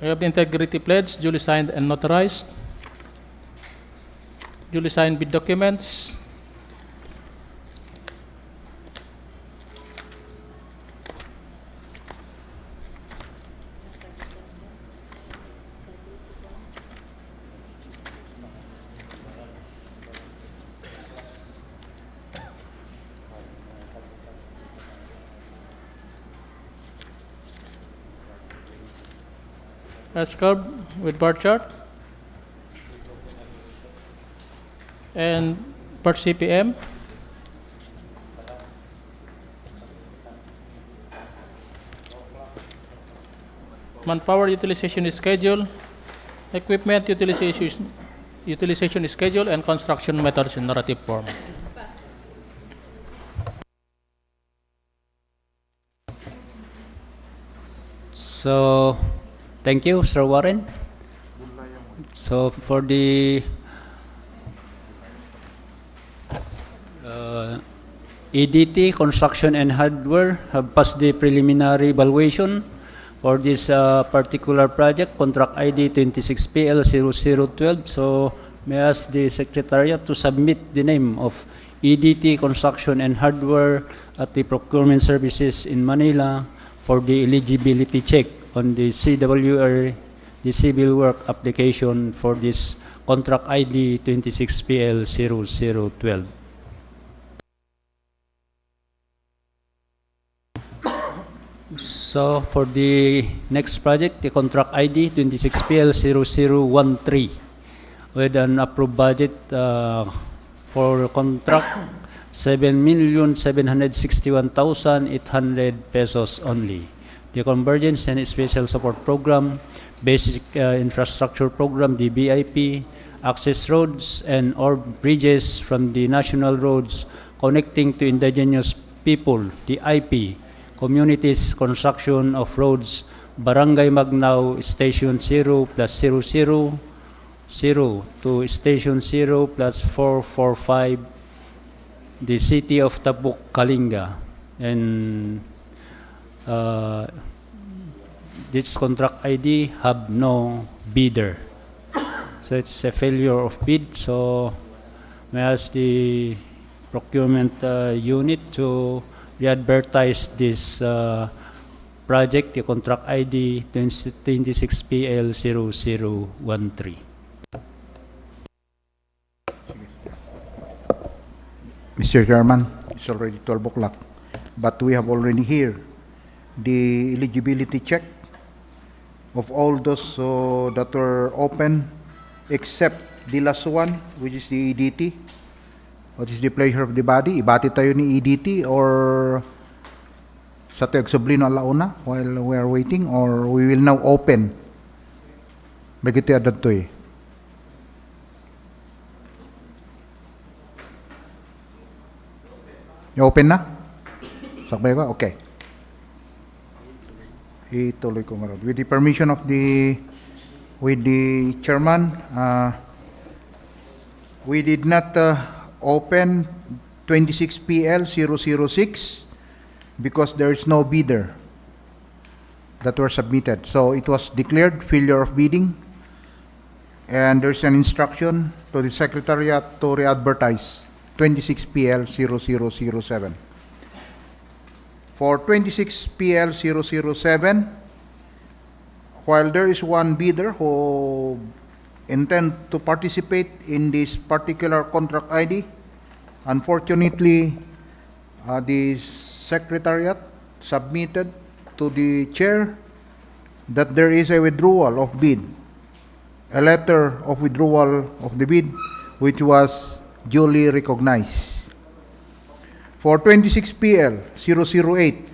We have the integrity pledge, duly signed and notarized. Duly signed bid documents. as curved with bar chart. And per CPM. Manpower utilization schedule, equipment utilization schedule, and construction methods in narrative form. So, thank you, Sir Warren. So, for the EDT, construction and hardware, have passed the preliminary evaluation for this particular project, contract ID 26PL0012. So, may I ask the Secretariat to submit the name of EDT, construction and hardware at the procurement services in Manila for the eligibility check on the CWR, the civil work application for this contract ID 26PL0012. So for the next project, the contract ID 26PL0013 with an approved budget for contract 7,761,800 pesos only. The Convergence and Special Support Program, Basic Infrastructure Program, the BIP, access roads and or bridges from the national roads connecting to indigenous people, the IP, communities, construction of roads, Barangay Magnao, Station 0 plus 000 to Station 0 plus 445, the city of Tabuk, Kalinga. And this contract ID have no bidder. So it's a failure of bid. So may I ask the procurement unit to re-advertise this project, the contract ID 26PL0013. Mr. Chairman, it's already 12 o'clock, but we have already here the eligibility check of all those that were open except the last one, which is the EDT. What is the pleasure of the body? Ibati tayo ni EDT or sa Teg Sublino alauna while we are waiting, or we will now open. Bagito adat to eh. Open na? Sakbay ba? Okay. Ituloy ko marod. With the permission of the chairman, we did not open 26PL006 because there is no bidder that were submitted. So it was declared failure of bidding, and there's an instruction to the Secretariat to re-advertise 26PL0007. For 26PL007, while there is one bidder who intend to participate in this particular contract ID, unfortunately, the Secretariat submitted to the chair that there is a withdrawal of bid, a letter of withdrawal of the bid, which was duly recognized. For 26PL008,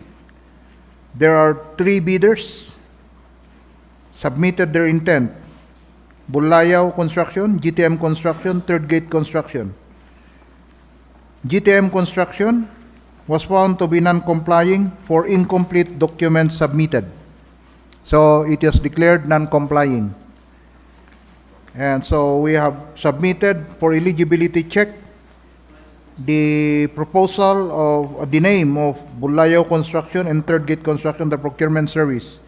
there are 3 bidders submitted their intent: Bulayaw Construction, GTM Construction, Third Gate Construction. GTM Construction was found to be non-complying for incomplete documents submitted. So it is declared non-complying. And so we have submitted for eligibility check the proposal of the name of Bulayaw Construction and Third Gate Construction, the procurement service.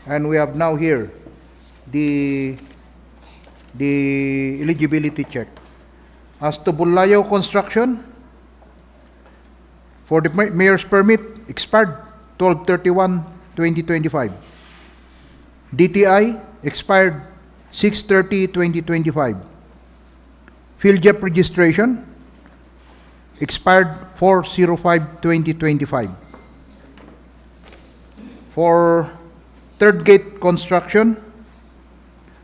And we have now here the eligibility check. As to Bulayaw Construction, for the mayor's permit, expired 12/31/2025. DTI expired 6/30/2025. PhilJEP registration expired 4/05/2025. For Third Gate Construction,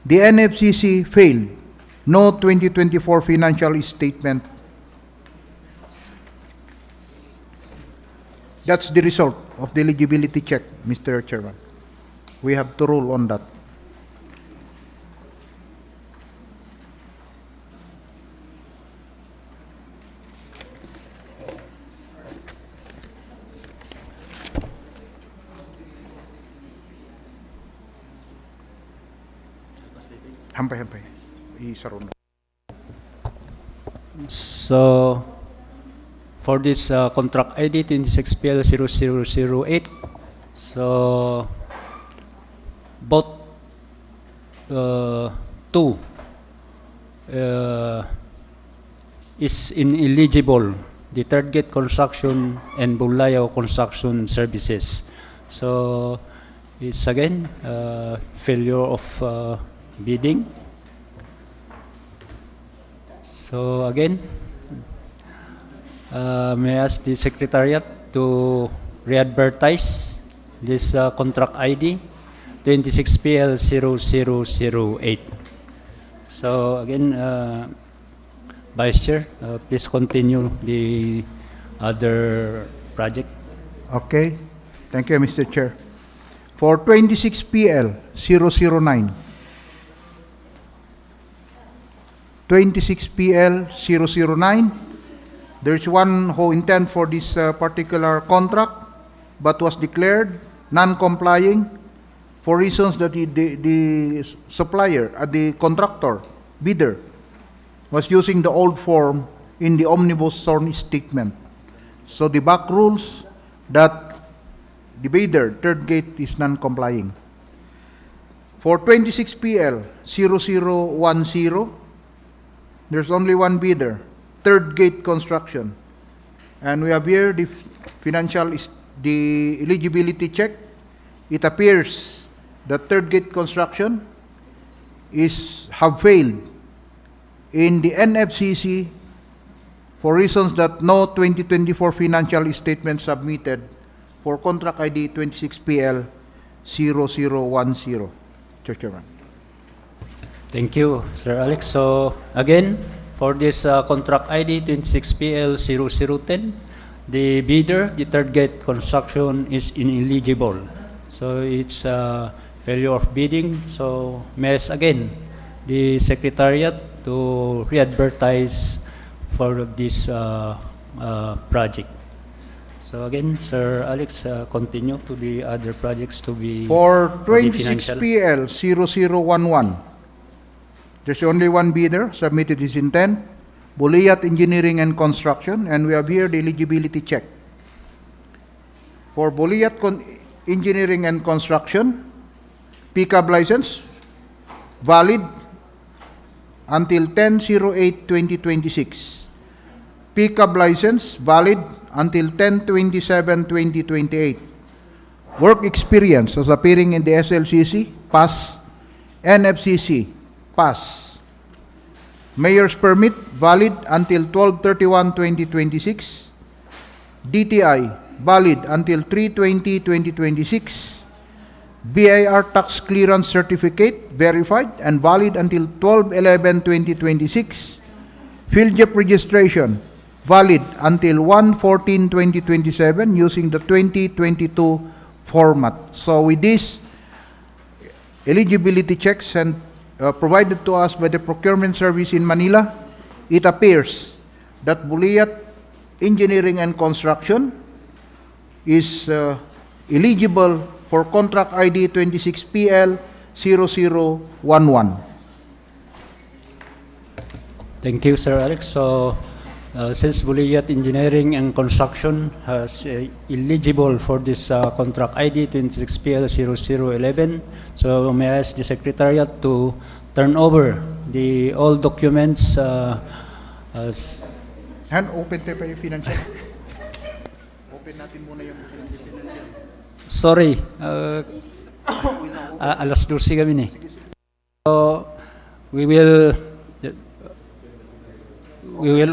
The NFCC failed. No 2024 financial statement. That's the result of the eligibility check, Mr. Chairman. We have to rule on that. Hampay. Isarun. So, for this contract ID 26PL0008, so both two is ineligible, the third gate construction and Bulayaw construction services. So, it's again failure of bidding. So again, may I ask the Secretariat to re-advertise this contract ID 26PL0008. So again, Vice Chair, please continue the other project. Okay. Thank you, Mr. Chair. For 26PL009, 26PL009, there's one who intend for this particular contract but was declared non-complying for reasons that the supplier, the contractor, bidder, was using the old form in the omnibus sworn statement. So the back rules that the bidder, third gate, is non-complying. For 26PL0010, there's only one bidder, third gate construction. And we have here the the eligibility check. It appears that third gate construction have failed in the NFCC for reasons that no 2024 financial statement submitted for contract ID 26PL0010. Mr. Chairman. Thank you, Sir Alex. So again, for this contract ID 26PL0010, the bidder, the third gate construction, is ineligible. So it's failure of bidding. So may I ask again the Secretariat to re-advertise for this project. So again, Sir Alex, continue to the other projects to be for the financial. 26PL0011, there's only one bidder, submitted his intent, Buliyat Engineering and Construction, and we have here the eligibility check. For Buliyat Engineering and Construction, PCAB license, valid until 10/08/2026. PCAB license, valid until 10/27/2028. Work experience as appearing in the SLCC, pass. NFCC, pass. Mayor's permit, valid until 12/31/2026. DTI, valid until 3/20/2026. BIR tax clearance certificate, verified and valid until 12/11/2026. PhilJEP registration, valid until 1/14/2027 using the 2022 format. So with this eligibility checks and provided to us by the procurement service in Manila, it appears that Buliyat Engineering and Construction is eligible for contract ID 26PL0011. Thank you, Sir Alex. So, since Buliyat Engineering and Construction has eligible for this contract ID 26PL0011, so may I ask the Secretariat to turn over the all documents. Hand open tayo pa yung financial. Open natin muna yung financial. Sorry, alas 12 kami ni. So, we will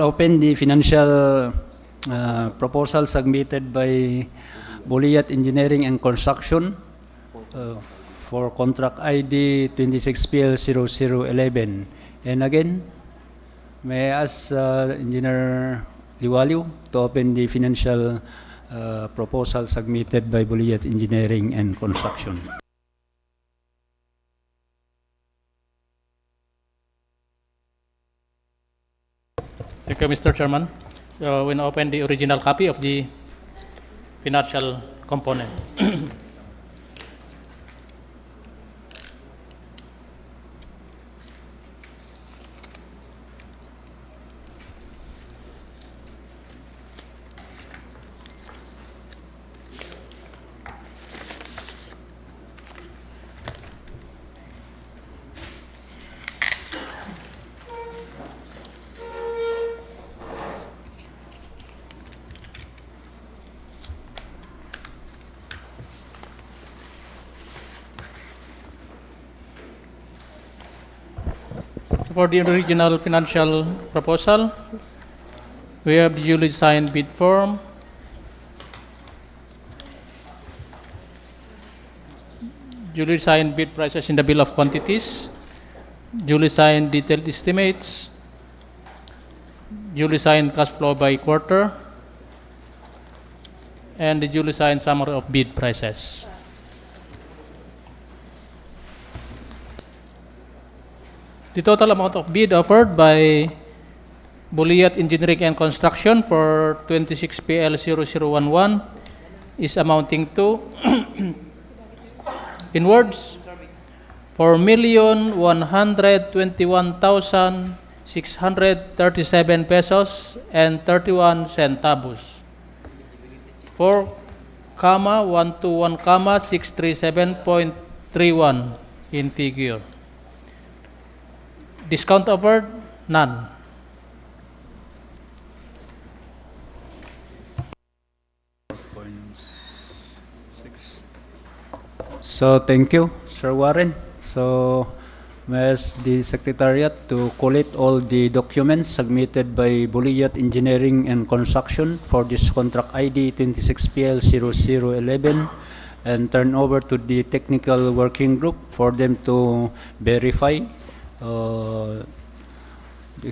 open the financial proposal submitted by Buliyat Engineering and Construction for contract ID 26PL0011. And again, may I ask Engineer Liwaliw to open the financial proposal submitted by Buliyat Engineering and Construction. Thank you, Mr. Chairman. We now open the original copy of the financial component. For the original financial proposal, we have duly signed bid form, duly signed bid prices in the bill of quantities, duly signed detailed estimates, duly signed cash flow by quarter, and the duly signed summary of bid prices. The total amount of bid offered by Buliyat Engineering and Construction for 26PL0011 is amounting to, in words, 4,121,637 pesos and 31 centavos. 4,121,637.31 in figure. Discount offered? None. So thank you, Sir Warren. So may I ask the Secretariat to collate all the documents submitted by Buliyat Engineering and Construction for this contract ID 26PL0011 and turn over to the technical working group for them to verify,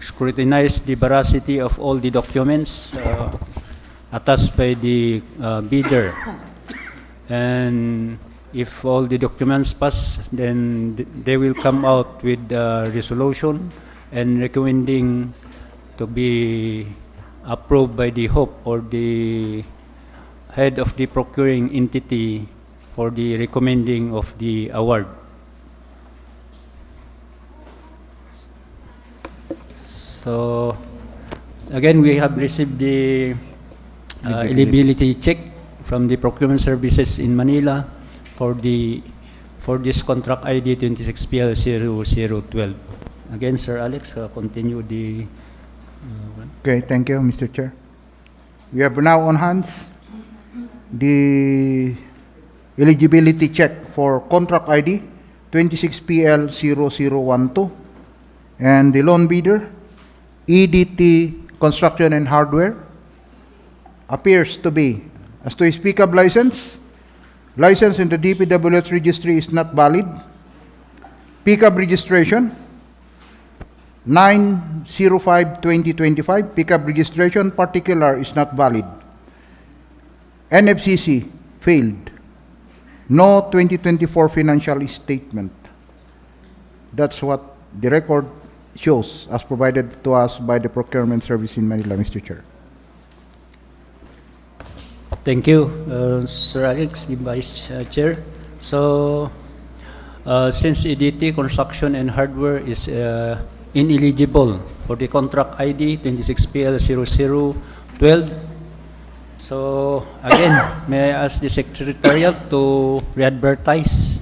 scrutinize the veracity of all the documents attached by the bidder. And if all the documents pass, then they will come out with a resolution and recommending to be approved by the HOP or the head of the procuring entity for the recommending of the award. So again, we have received the eligibility check from the procurement services in Manila for this contract ID 26PL0012. Again, Sir Alex, continue the Okay, thank you, Mr. Chair. We have now on hands the eligibility check for contract ID 26PL0012 and the loan bidder EDT Construction and Hardware appears to be, as to his pickup license in the DPWH registry is not valid. Pickup registration 9/05/2025, pickup registration particular is not valid. NFCC failed. No 2024 financial statement. That's what the record shows as provided to us by the procurement service in Manila, Mr. Chair. Thank you, Sir Alex, the Vice Chair. So, since EDT Construction and Hardware is ineligible for the contract ID 26PL0012, so again, may I ask the Secretariat to re-advertise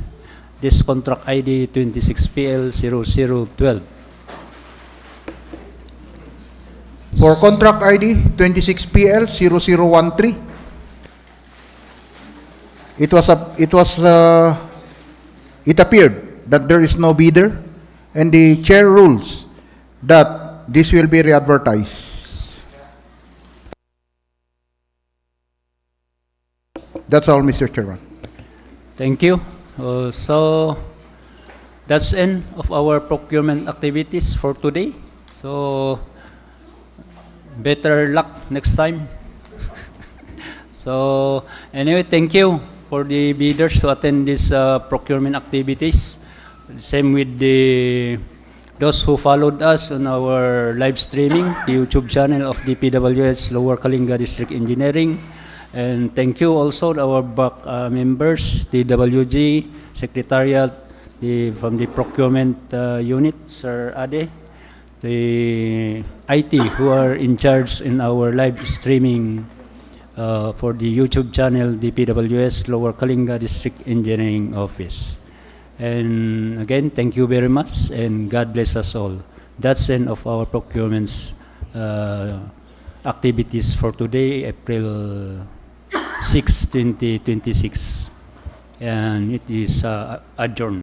this contract ID 26PL0012. For contract ID 26PL0013, it appeared that there is no bidder, and the chair rules that this will be re-advertised. That's all, Mr. Chairman. Thank you. So that's end of our procurement activities for today. So better luck next time. So anyway, thank you for the bidders to attend this procurement activities. Same with those who followed us on our live streaming, the YouTube channel of DPWH Lower Kalinga District Engineering. And thank you also to our back members, the WG, Secretariat, from the Procurement Unit, Sir Ade, the IT who are in charge in our live streaming for the YouTube channel, DPWS Lower Kalinga District Engineering Office. And again, thank you very much, and God bless us all. That's the end of our procurement's activities for today, April 6, 2026. And it is adjourned.